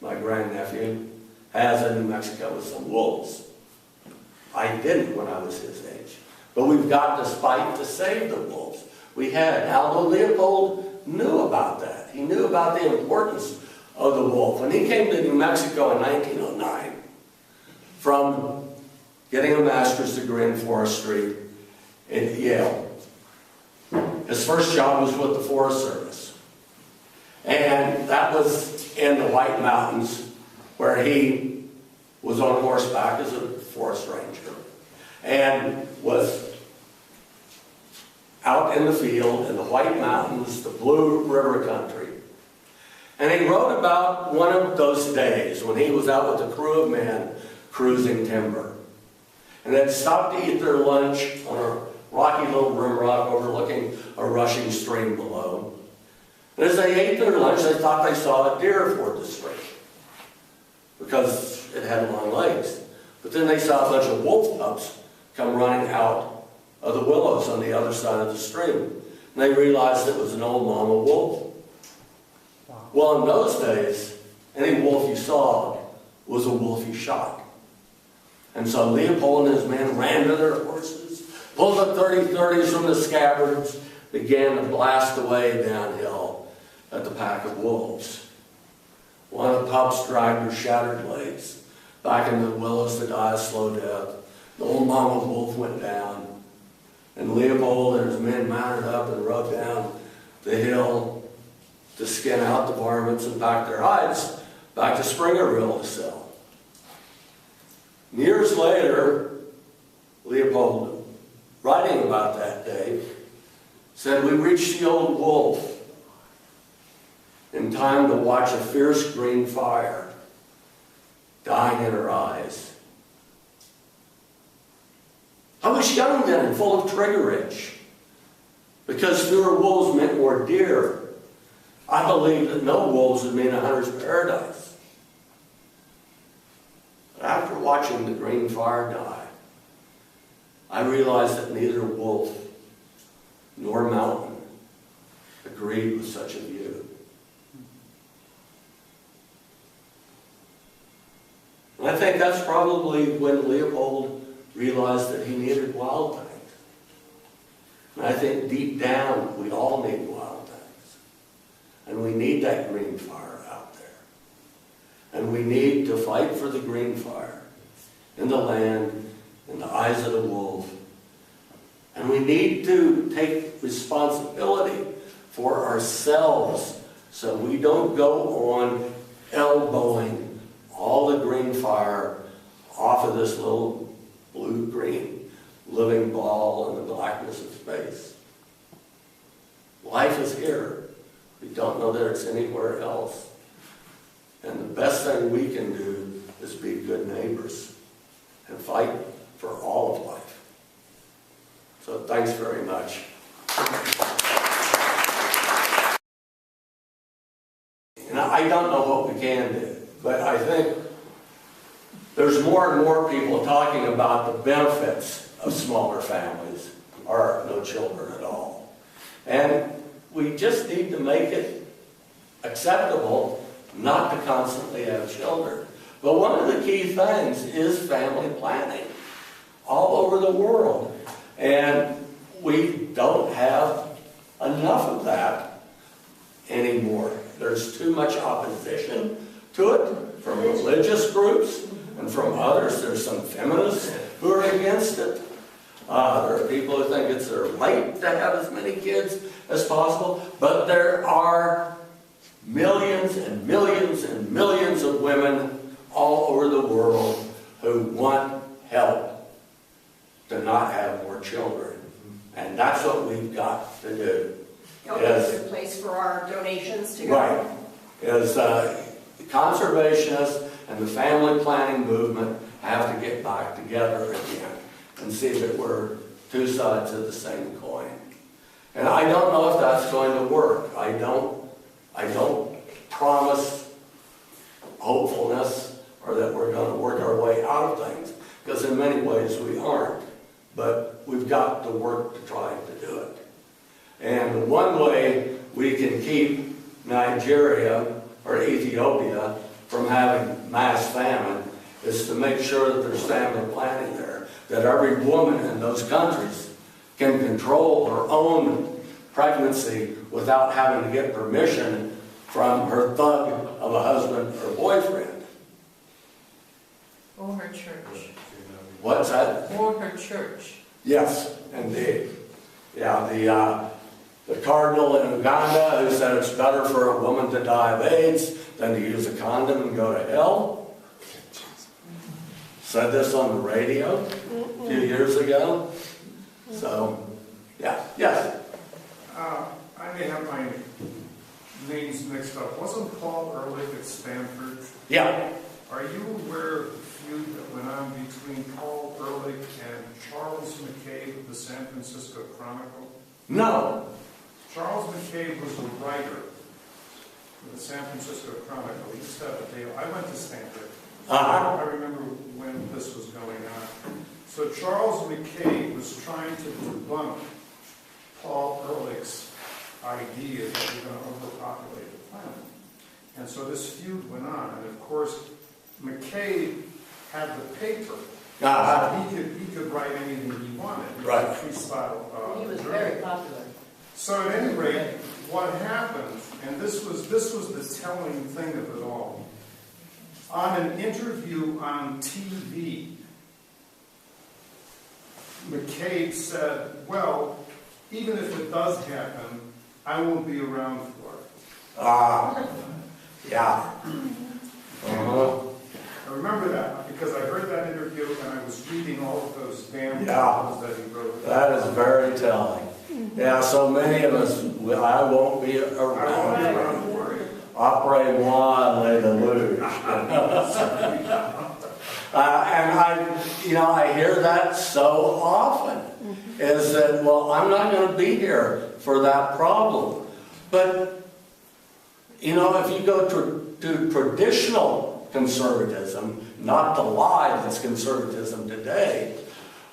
my grandnephew, has a New Mexico with some wolves. I didn't when I was his age. But we've got to fight to save the wolves. We had. Aldo Leopold knew about that. He knew about the importance of the wolf. When he came to New Mexico in 1909, from getting a master's degree in forestry at Yale, his first job was with the Forest Service. And that was in the White Mountains, where he was on horseback as a forest ranger, and was out in the field in the White Mountains, the Blue River country. And he wrote about one of those days when he was out with a crew of men cruising timber. And they'd stopped to eat their lunch on a rocky little rim rock overlooking a rushing stream below. And as they ate their lunch, they thought they saw a deer ford the stream, because it had long legs. But then they saw a bunch of wolf pups come running out of the willows on the other side of the stream. And they realized it was an old mama wolf. Wow. Well, in those days, any wolf you saw was a wolf you shot. And so Leopold and his men ran to their horses, pulled the 30-30s from the scabbards, began to blast away downhill at the pack of wolves. One of the pups dragged her shattered legs back into the willows to die a slow death. The old mama wolf went down, and Leopold and his men mounted up and rode down the hill to skin out the varmints and pack their hides back to Springerville to sell. Years later, Leopold, writing about that day, said, "We reached the old wolf in time to watch a fierce green fire dying in her eyes. I was young then and full of triggerage. Because fewer wolves meant more deer, I believed that no wolves would mean a hunter's paradise. But after watching the green fire die, I realized that neither wolf nor mountain agreed with such a view." that's probably when Leopold realized that he needed wild things. And I think deep down, we all need wild things. And we need that green fire out there. And we need to fight for the green fire in the land, in the eyes of the wolf. And we need to take responsibility for ourselves so we don't go on elbowing all the green fire off of this little blue-green living ball in the blackness of space. Life is here. We don't know that it's anywhere else. And the best thing we can do is be good neighbors and fight for all of life. So thanks very much. And I don't know what we can do, but I think there's more and more people talking about the benefits of smaller families or no children at all. And we just need to make it acceptable not to constantly have children. But one of the key things is family planning all over the world. And we don't have enough of that anymore. There's too much opposition to it from religious groups and from others. There's some feminists who are against it. There are people who think it's their right to have as many kids as possible. But there are millions and millions and millions of women all over the world who want help to not have more children. And that's what we've got to do. It's a good place for our donations to go. Right. Is the conservationists and the family planning movement have to get back together again and see that we're two sides of the same coin. And I don't know if that's going to work. I don't promise hopefulness or that we're going to work our way out of things, because in many ways we aren't. But we've got to work to try to do it. And the one way we can keep Nigeria or Ethiopia from having mass famine is to make sure that there's family planning there, that every woman in those countries can control her own pregnancy without having to get permission from her thug of a husband or boyfriend. Or her church. What's that? Or her church. Yes, indeed. Yeah, the cardinal in Uganda who said it's better for a woman to die of AIDS than to use a condom and go to hell said this on the radio a few years ago. So, yeah, yes. I may have my names mixed up. Wasn't Paul Ehrlich at Stanford? Yeah. Are you aware of the feud that went on between Paul Ehrlich and Charles McCabe of the San Francisco Chronicle? No. Charles McCabe was a writer for the San Francisco Chronicle. He used to have a day. I went to Stanford. I remember when this was going on. So Charles McCabe was trying to debunk Paul Ehrlich's idea that we're going to overpopulate the planet. And so this feud went on. And of course, McCabe had the paper. He could write anything he wanted. He was a freestyle He was journalist. very popular. So at any rate, what happened, and this was the telling thing of it all. On an interview on TV, McCabe said, well, even if it does happen, I won't be around for it. Yeah. I remember that because I heard that interview and I was reading all of those damn articles that he wrote. That is very telling. Yeah, so many of us, I won't be around. Après-moi, les deluge. And I hear that so often, is that, well, I'm not going to be here for that problem. But, if you go to traditional conservatism, not the lie that's conservatism today,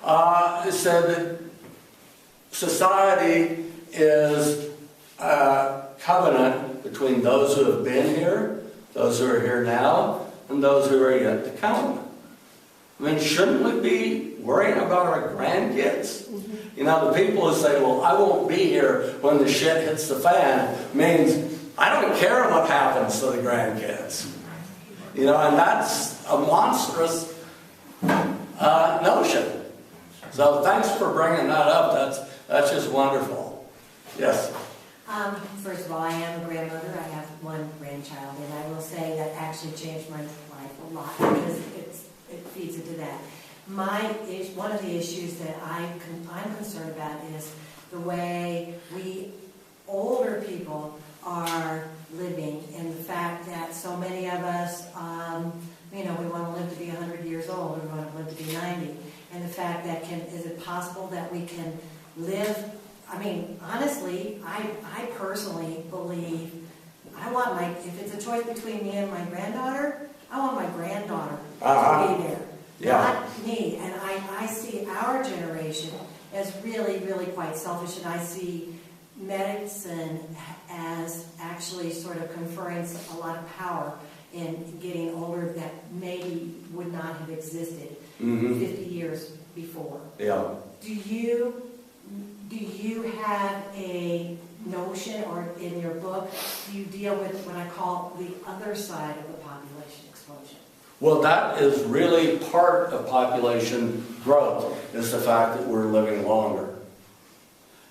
it said that society is a covenant between those who have been here, those who are here now, and those who are yet to come. I mean, shouldn't we be worrying about our grandkids? You know, the people who say, well, I won't be here when the shit hits the fan, means I don't care what happens to the grandkids. You know, and that's a monstrous notion. So thanks for bringing that up. That's just wonderful. Yes? First of all, I am a grandmother. I have one grandchild, and I will say that actually changed my life a lot because it feeds into that. One of the issues that I'm concerned about is the way we older people are living, and the fact that so many of us, we want to live to be 100 years old, we want to live to be 90, and the fact that is it possible that we can live? I mean, honestly, I personally believe if it's a choice between me and my granddaughter, I want my granddaughter to be there. Yeah. Not me. And I see our generation as really, really quite selfish, and I see medicine as actually sort of conferring a lot of power in getting older that maybe would not have existed 50 years before. Yeah. Do you have a notion, or in your book, do you deal with what I call the other side of the population explosion? Well, that is really part of population growth, is the fact that we're living longer.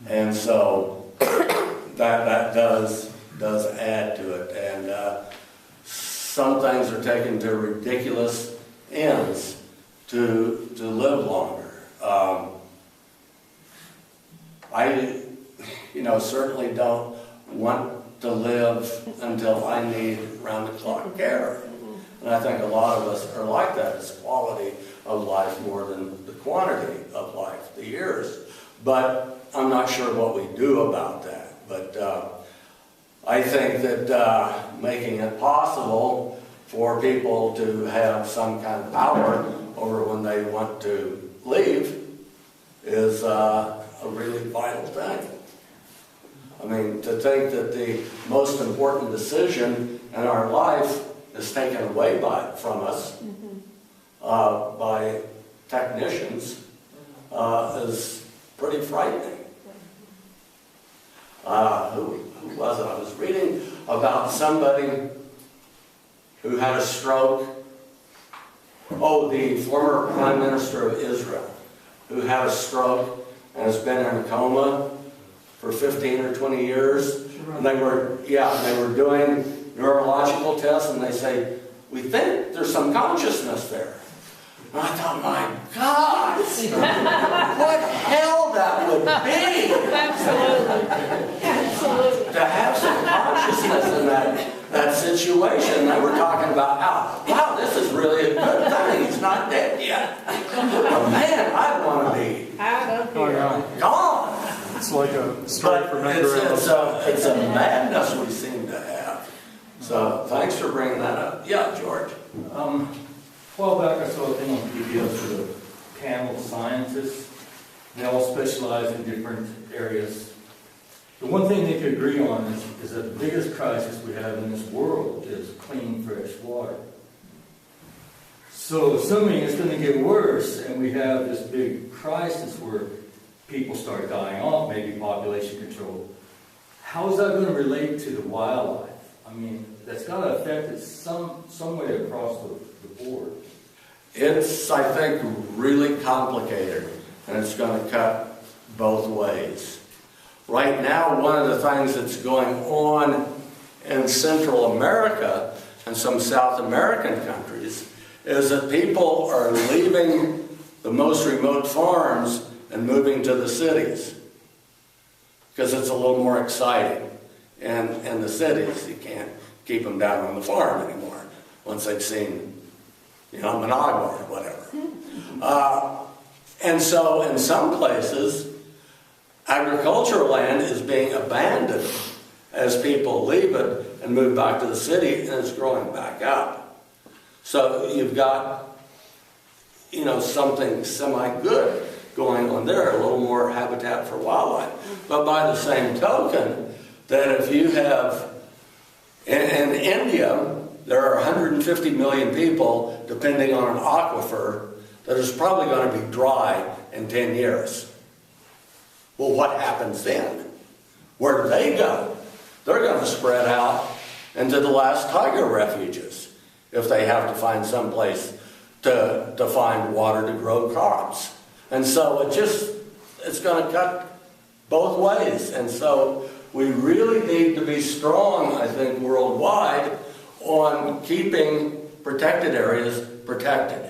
And so that does add to it. And some things are taken to ridiculous ends to live longer. I certainly don't want to live until I need round-the-clock care. And I think a lot of us are like that. It's quality of life more than the quantity of life, the years. But I'm not sure what we do about that. But I think that making it possible for people to have some kind of power over when they want to leave is a really vital thing. I mean, to think that the most important decision in our life is taken away from us by technicians is pretty frightening. Who was it? I was reading about somebody who had a stroke. Oh, the former Prime Minister of Israel, who had a stroke and has been in a coma for 15 or 20 years. And they were doing neurological tests, and they say, we think there's some consciousness there. And I thought, my God, what hell that would be. Absolutely. To have some consciousness in that situation. They were talking about how, wow, this is really a good thing. He's not dead yet. But man, I want to be gone. It's like a strike for men. It's a madness we seem to have. So thanks for bringing that up. Yeah, George. A while back I saw a thing on PBS for the panel of scientists. They all specialize in different areas. The one thing they could agree on is that the biggest crisis we have in this world is clean, fresh water. So assuming it's going to get worse and we have this big crisis where people start dying off, maybe population control, how is that going to relate to the wildlife? I mean, that's got to affect it some way across the board. It's, I think, really complicated, and it's going to cut both ways. Right now, one of the things that's going on in Central America and some South American countries is that people are leaving the most remote farms and moving to the cities because it's a little more exciting. And in the cities, you can't keep them down on the farm anymore once they've seen, Managua or whatever. And so in some places, agricultural land is being abandoned as people leave it and move back to the city, and it's growing back up. So you've got, something semi-good going on there, a little more habitat for wildlife. But by the same token, that if you have, in India, there are 150 million people depending on an aquifer that is probably going to be dry in 10 years. Well, what happens then? Where do they go? They're going to spread out into the last tiger refuges if they have to find some place to find water to grow crops. And so it's going to cut both ways. And so we really need to be strong, I think, worldwide on keeping protected areas protected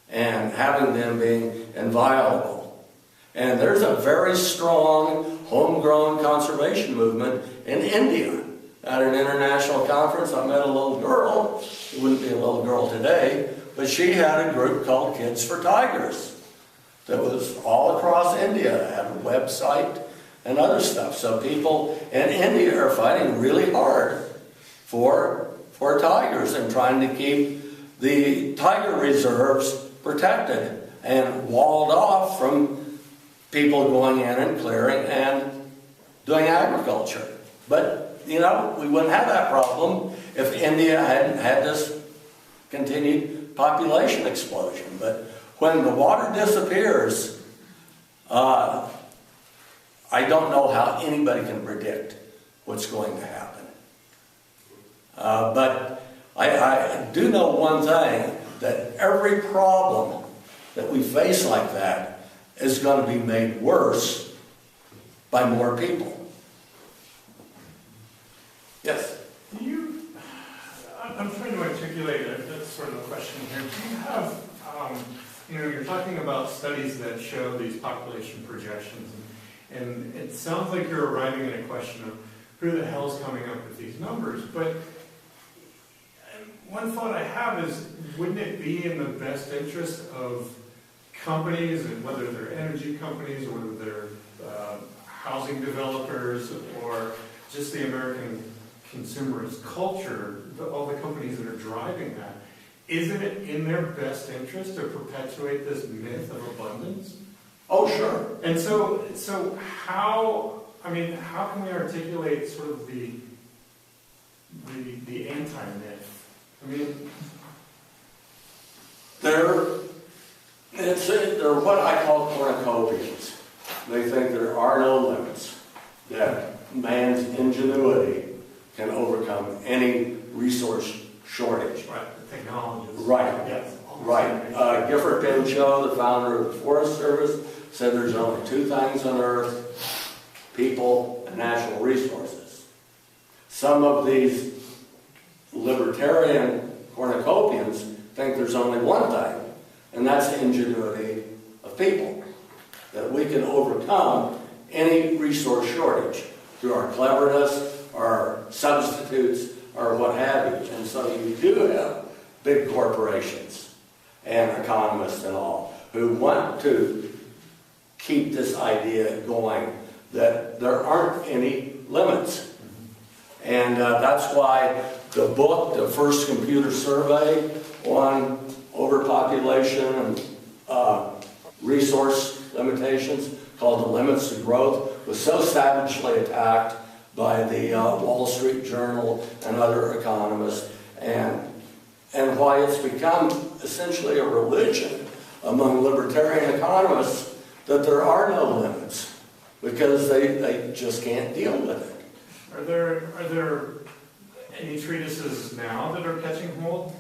and having them being inviolable. And there's a very strong homegrown conservation movement in India. At an international conference, I met a little girl. She wouldn't be a little girl today, but she had a group called Kids for Tigers that was all across India, had a website and other stuff. So people in India are fighting really hard for tigers and trying to keep the tiger reserves protected and walled off from people going in and clearing and doing agriculture. But, you know, we wouldn't have that problem if India hadn't had this continued population explosion. But when the water disappears, I don't know how anybody can predict what's going to happen. But I do know one thing, that every problem that we face like that is going to be made worse by more people. Yes? I'm trying to articulate a sort of a question here. Do you have, you're talking about studies that show these population projections, and it sounds like you're arriving at a question of who the hell's coming up with these numbers, but one thought I have is, wouldn't it be in the best interest of companies, and whether they're energy companies or whether they're housing developers or just the American consumerist culture, all the companies that are driving that, isn't it in their best interest to perpetuate this myth of abundance? Oh, sure. And so how can we articulate sort of the anti-myth? I mean, they're what I call cornucopians. They think there are no limits, that man's ingenuity can overcome any resource shortage. right, the technology. Right, Yes. right. Gifford Pinchot, the founder of the Forest Service, said there's only two things on earth: people and natural resources. Some of these libertarian cornucopians think there's only one thing, and that's the ingenuity of people, that we can overcome any resource shortage through our cleverness, our substitutes, or what have you. And so you do have big corporations and economists and all who want to keep this idea going that there aren't any limits. And that's why the book, the first computer survey on overpopulation and resource limitations, called The Limits to Growth, was so savagely attacked by the Wall Street Journal and other economists, and why it's become essentially a religion among libertarian economists that there are no limits, because they just can't deal with it. Are there any treatises now that are catching hold?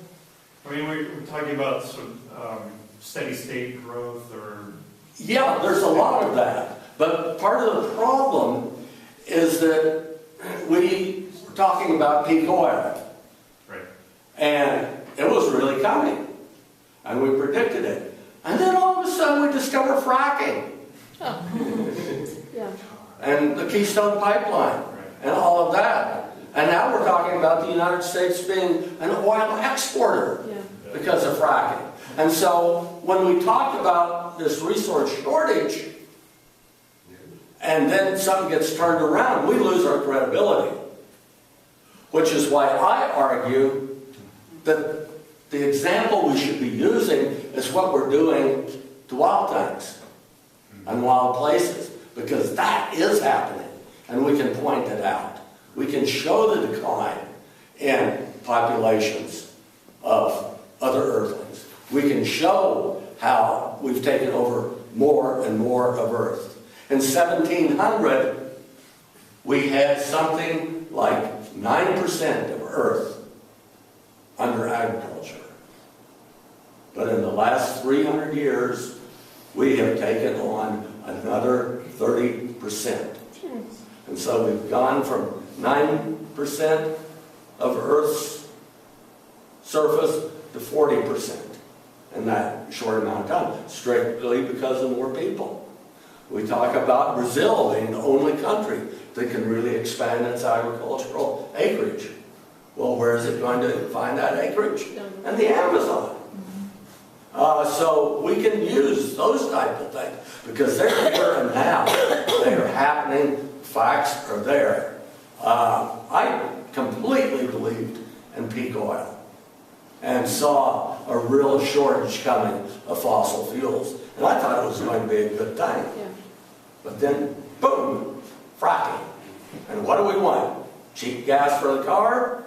I mean, we're talking about sort of steady state growth, or... Yeah, there's a lot of that. But part of the problem is that we were talking about peak oil. Right. And it was really coming. And we predicted it. And then all of a sudden we discover fracking. Yeah. And the Keystone Pipeline. And all of that. And now we're talking about the United States being an oil exporter because of fracking. And so when we talk about this resource shortage, and then something gets turned around, we lose our credibility. Which is why I argue that the example we should be using is what we're doing to wild things and wild places, because that is happening, and we can point it out. We can show the decline in populations of other earthlings. We can show how we've taken over more and more of Earth. In 1700, we had something like 9% of Earth under agriculture. But in the last 300 years, we have taken on another 30%. And so we've gone from 9% of Earth's surface to 40% in that short amount of time, strictly because of more people. We talk about Brazil being the only country that can really expand its agricultural acreage. Well, where is it going to find that acreage? In the Amazon. So we can use those type of things because they're here and now. They are happening. Facts are there. I completely believed in peak oil and saw a real shortage coming of fossil fuels. And I thought it was going to be a good thing. Yeah. But then, boom, fracking. And what do we want? Cheap gas for the car?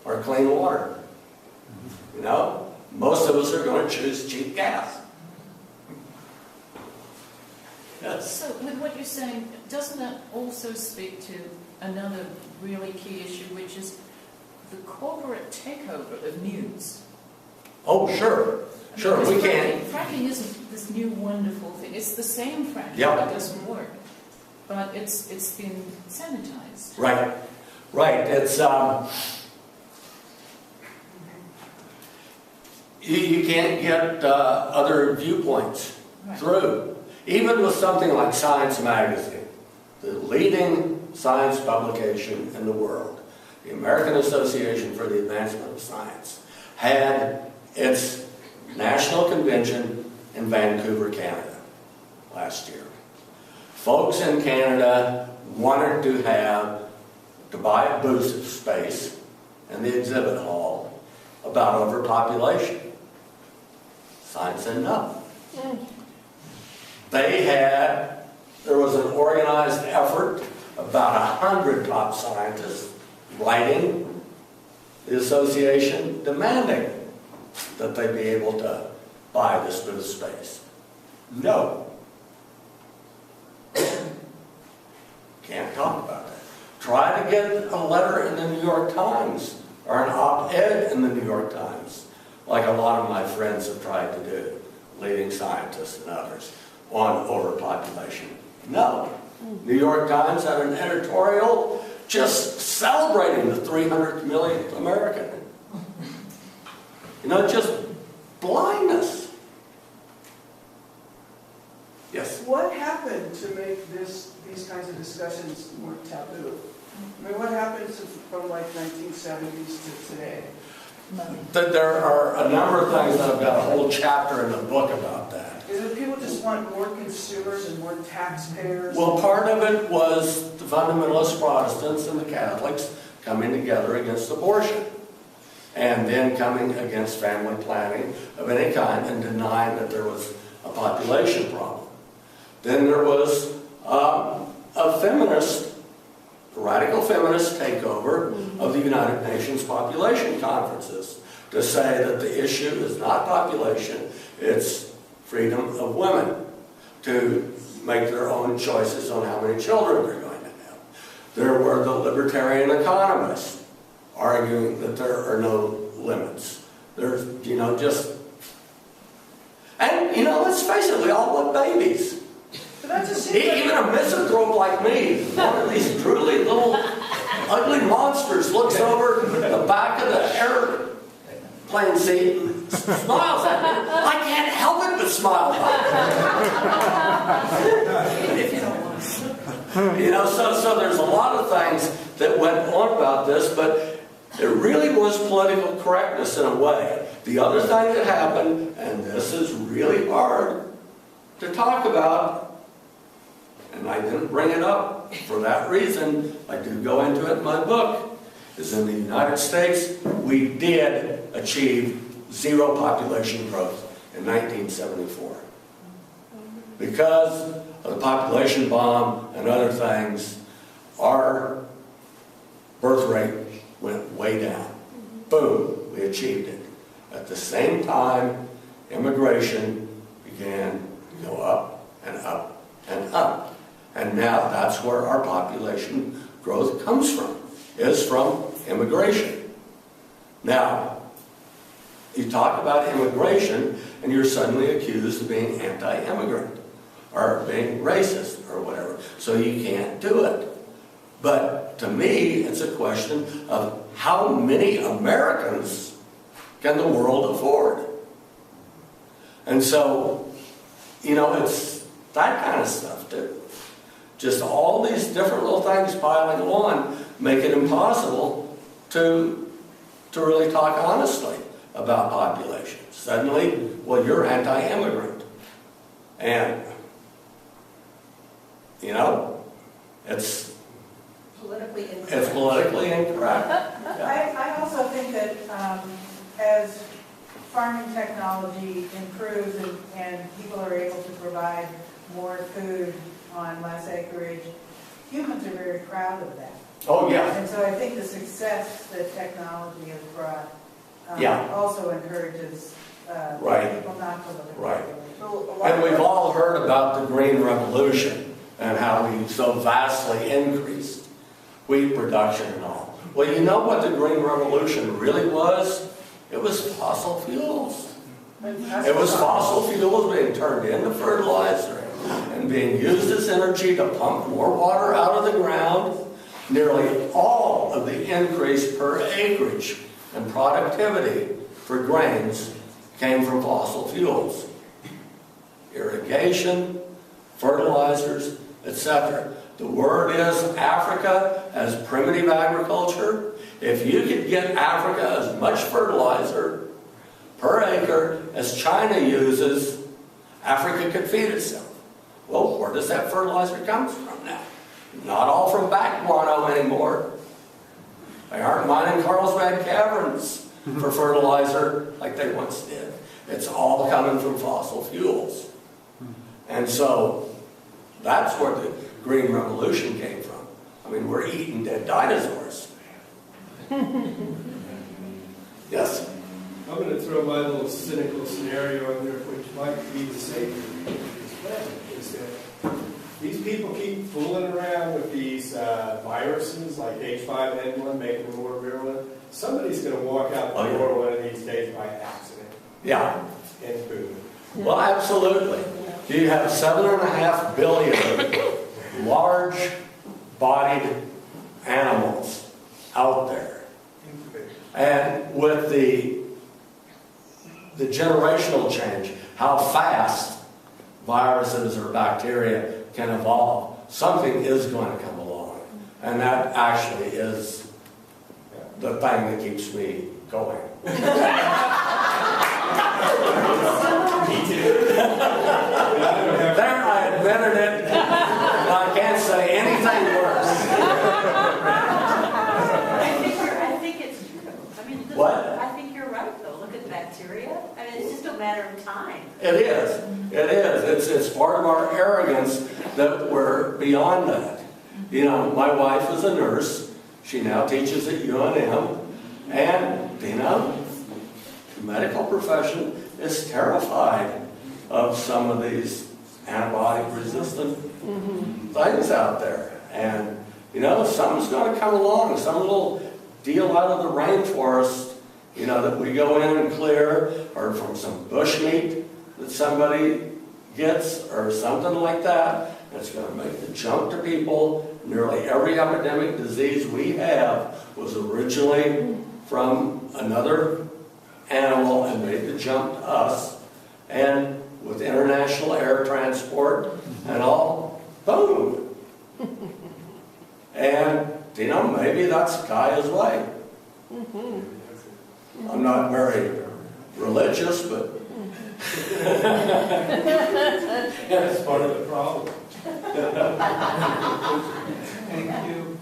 Or clean water? You know, most of us are going to choose cheap gas. Yes. So with what you're saying, doesn't that also speak to another really key issue, which is the corporate takeover of news? Oh, sure. Sure, Because we can't. Fracking isn't this new wonderful thing. It's the same fracking Yeah. that doesn't work, but it's been sanitized. Right. Right. It's you can't get other viewpoints through. Even with something like Science Magazine, the leading science publication in the world, the American Association for the Advancement of Science, had its national convention in Vancouver, Canada, last year. Folks in Canada wanted to buy a booth space in the exhibit hall about overpopulation. Science said no. There was an organized effort, about 100 top scientists writing the association demanding that they be able to buy this booth space. No. Can't talk about that. Try to get a letter in the New York Times or an op-ed in the New York Times, like a lot of my friends have tried to do, leading scientists and others, on overpopulation. No. New York Times had an editorial just celebrating the 300 millionth American. You know, just blindness. Yes? What happened to make these kinds of discussions more taboo? I mean, what happened from like 1970s to today? There are a number of things that I've got a whole chapter in the book about that. Is it people just want more consumers and more taxpayers? Well, part of it was the fundamentalist Protestants and the Catholics coming together against abortion, and then coming against family planning of any kind and denying that there was a population problem. Then there was a radical feminist takeover of the United Nations population conferences to say that the issue is not population, it's freedom of women to make their own choices on how many children they're going to have. There were the libertarian economists arguing that there are no limits. There's, let's face it, we all want babies. But that just seems like... Even a misanthrope like me, one of these truly little ugly monsters looks over the back of the airplane seat and smiles at me. I can't help it but smile. So there's a lot of things that went on about this, but it really was political correctness in a way. The other thing that happened, and this is really hard to talk about, and I didn't bring it up for that reason, I do go into it in my book, is in the United States, we did achieve zero population growth in 1974. Because of the population bomb and other things, our birth rate went way down. Boom, we achieved it. At the same time, immigration began to go up and up and up. And now that's where our population growth comes from, is from immigration. Now, you talk about immigration and you're suddenly accused of being anti-immigrant or being racist or whatever. So you can't do it. But to me, it's a question of how many Americans can the world afford? And so, you know, it's that kind of stuff too. Just all these different little things piling on make it impossible to really talk honestly about population. Suddenly, well, you're anti-immigrant. And, you know, it's politically incorrect. Yeah. I also think that as farming technology improves and people are able to provide more food on less acreage, humans are very proud of that. Oh, yeah. And so I think the success that technology has brought also encourages people not to look at population. And we've all heard about the Green Revolution and how we so vastly increased wheat production and all. Well, you know what the Green Revolution really was? It was fossil fuels. It was fossil fuels being turned into fertilizer and being used as energy to pump more water out of the ground. Nearly all of the increase per acreage and productivity for grains came from fossil fuels. Irrigation, fertilizers, etc. The word is Africa has primitive agriculture. If you could get Africa as much fertilizer per acre as China uses, Africa could feed itself. Well, where does that fertilizer come from now? Not all from back guano anymore. They aren't mining Carlsbad caverns for fertilizer like they once did. It's all coming from fossil fuels. And so that's where the Green Revolution came from. I mean, we're eating dead dinosaurs. Yes? I'm going to throw my little cynical scenario in there, which might be the savior of this planet, is that these people keep fooling around with these viruses like H5N1, making them more virulent. Somebody's going to walk out the door one of these days by accident. Yeah. And boom. Well, absolutely. You have 7.5 billion large-bodied animals out there. And with the generational change, how fast viruses or bacteria can evolve, something is going to come along. And that actually is the thing that keeps me going. Me too. There, I admitted it. I can't say anything worse. I think it's true. I mean, What? I think you're right, though. Look at the bacteria. I mean, it's just a matter of time. It is. It is. It's part of our arrogance that we're beyond that. You know, my wife is a nurse. She now teaches at UNM. And, you know, the medical profession is terrified of some of these antibiotic-resistant things out there. And, you know, something's going to come along, some little deal out of the rainforest, you know, that we go in and clear, or from some bushmeat that somebody gets, or something like that. It's going to make the jump to people. Nearly every epidemic disease we have was originally from another animal and made the jump to us. And with international air transport and all, boom. And, you know, maybe that's Gaia's way. I'm not very religious, but That's part of the problem. Thank you.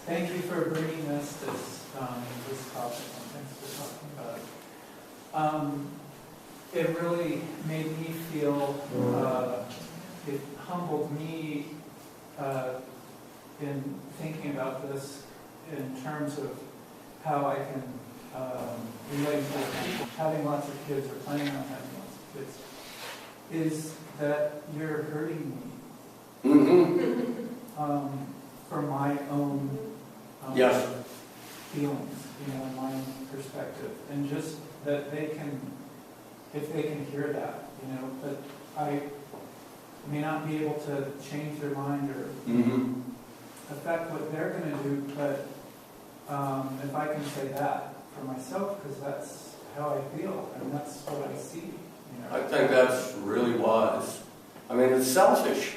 Thank you for bringing us this topic, and thanks for talking about it. It really made me feel, it humbled me in thinking about this in terms of how I can relate to people. Having lots of kids or planning on having lots of is that you're hurting me from my own Yes. feelings, my own perspective, and just that they can, if they can hear that, but I may not be able to change their mind or affect what they're going to do, but if I can say that for myself, because that's how I feel and that's what I see. I think that's really wise. I mean, it's selfish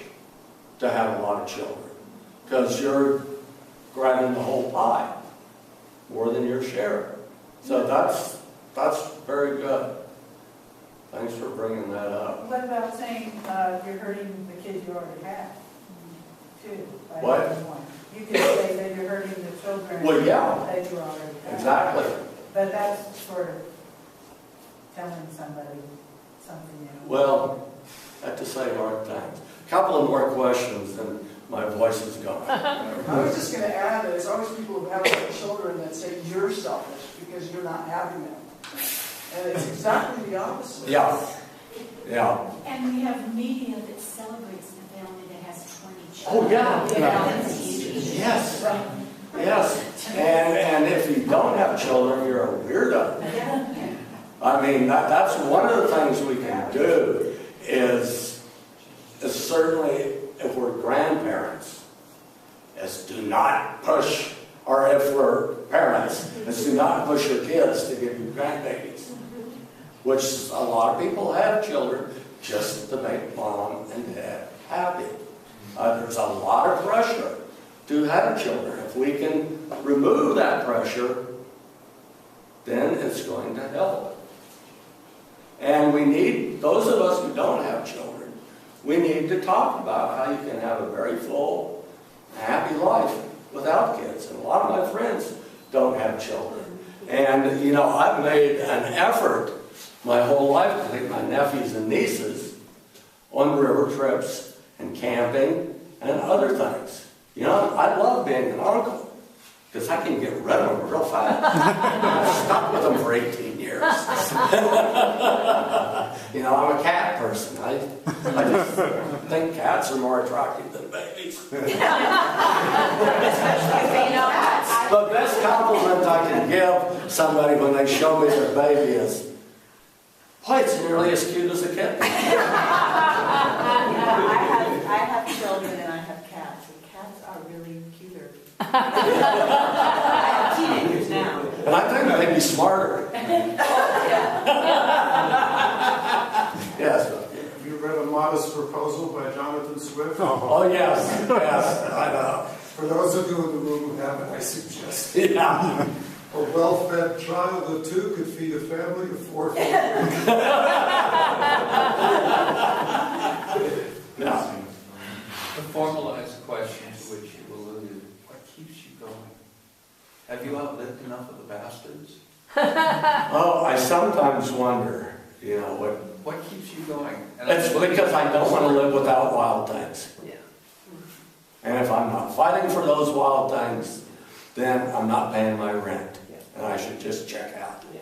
to have a lot of children because you're grabbing the whole pie more than your share. So that's very good. Thanks for bringing that up. What about saying you're hurting the kids you already have, too? by What? having one? You could say that you're hurting the children Well, yeah. that you already have. Exactly. But that's sort of telling somebody something. Well, I have to say hard things. A couple of more questions and my voice is gone. I was just going to add that there's always people who have children that say you're selfish because you're not having them. And it's exactly the opposite. Yeah. Yeah. And we have media that celebrates the family that has 20 Oh, children. yeah. Yes. Yes. And if you don't have children, you're a weirdo. I mean, that's one of the things we can do is certainly if we're grandparents, is do not push, or if we're parents, is do not push your kids to give you grandbabies. Which a lot of people have children just to make mom and dad happy. There's a lot of pressure to have children. If we can remove that pressure, then it's going to help. And we need, those of us who don't have children, we need to talk about how you can have a very full, happy life without kids. And a lot of my friends don't have children. And, I've made an effort my whole life to take my nephews and nieces on river trips and camping and other things. I love being an uncle because I can get rid of them real fast. I've stuck with them for 18 years. I'm a cat person. I just think cats are more attractive than babies. The best compliment I can give somebody when they show me their baby is, boy, it's nearly as cute as a kitten. I have children and I have cats, and cats are really cuter. I have teenagers now. And I think they'd be smarter. Yes. Have you read A Modest Proposal by Jonathan Swift? Oh, yes. Yes, I know. For those of you in the room who haven't, I suggest it. Yeah. A well-fed child of 2 could feed a family of 4 people. Yeah. A formalized question to which you alluded, what keeps you going? Have you outlived enough of the bastards? Oh, I sometimes wonder, what keeps you going? It's because I don't want to live without wild things. Yeah. And if I'm not fighting for those wild things, then I'm not paying my rent. And I should just check out. Yeah.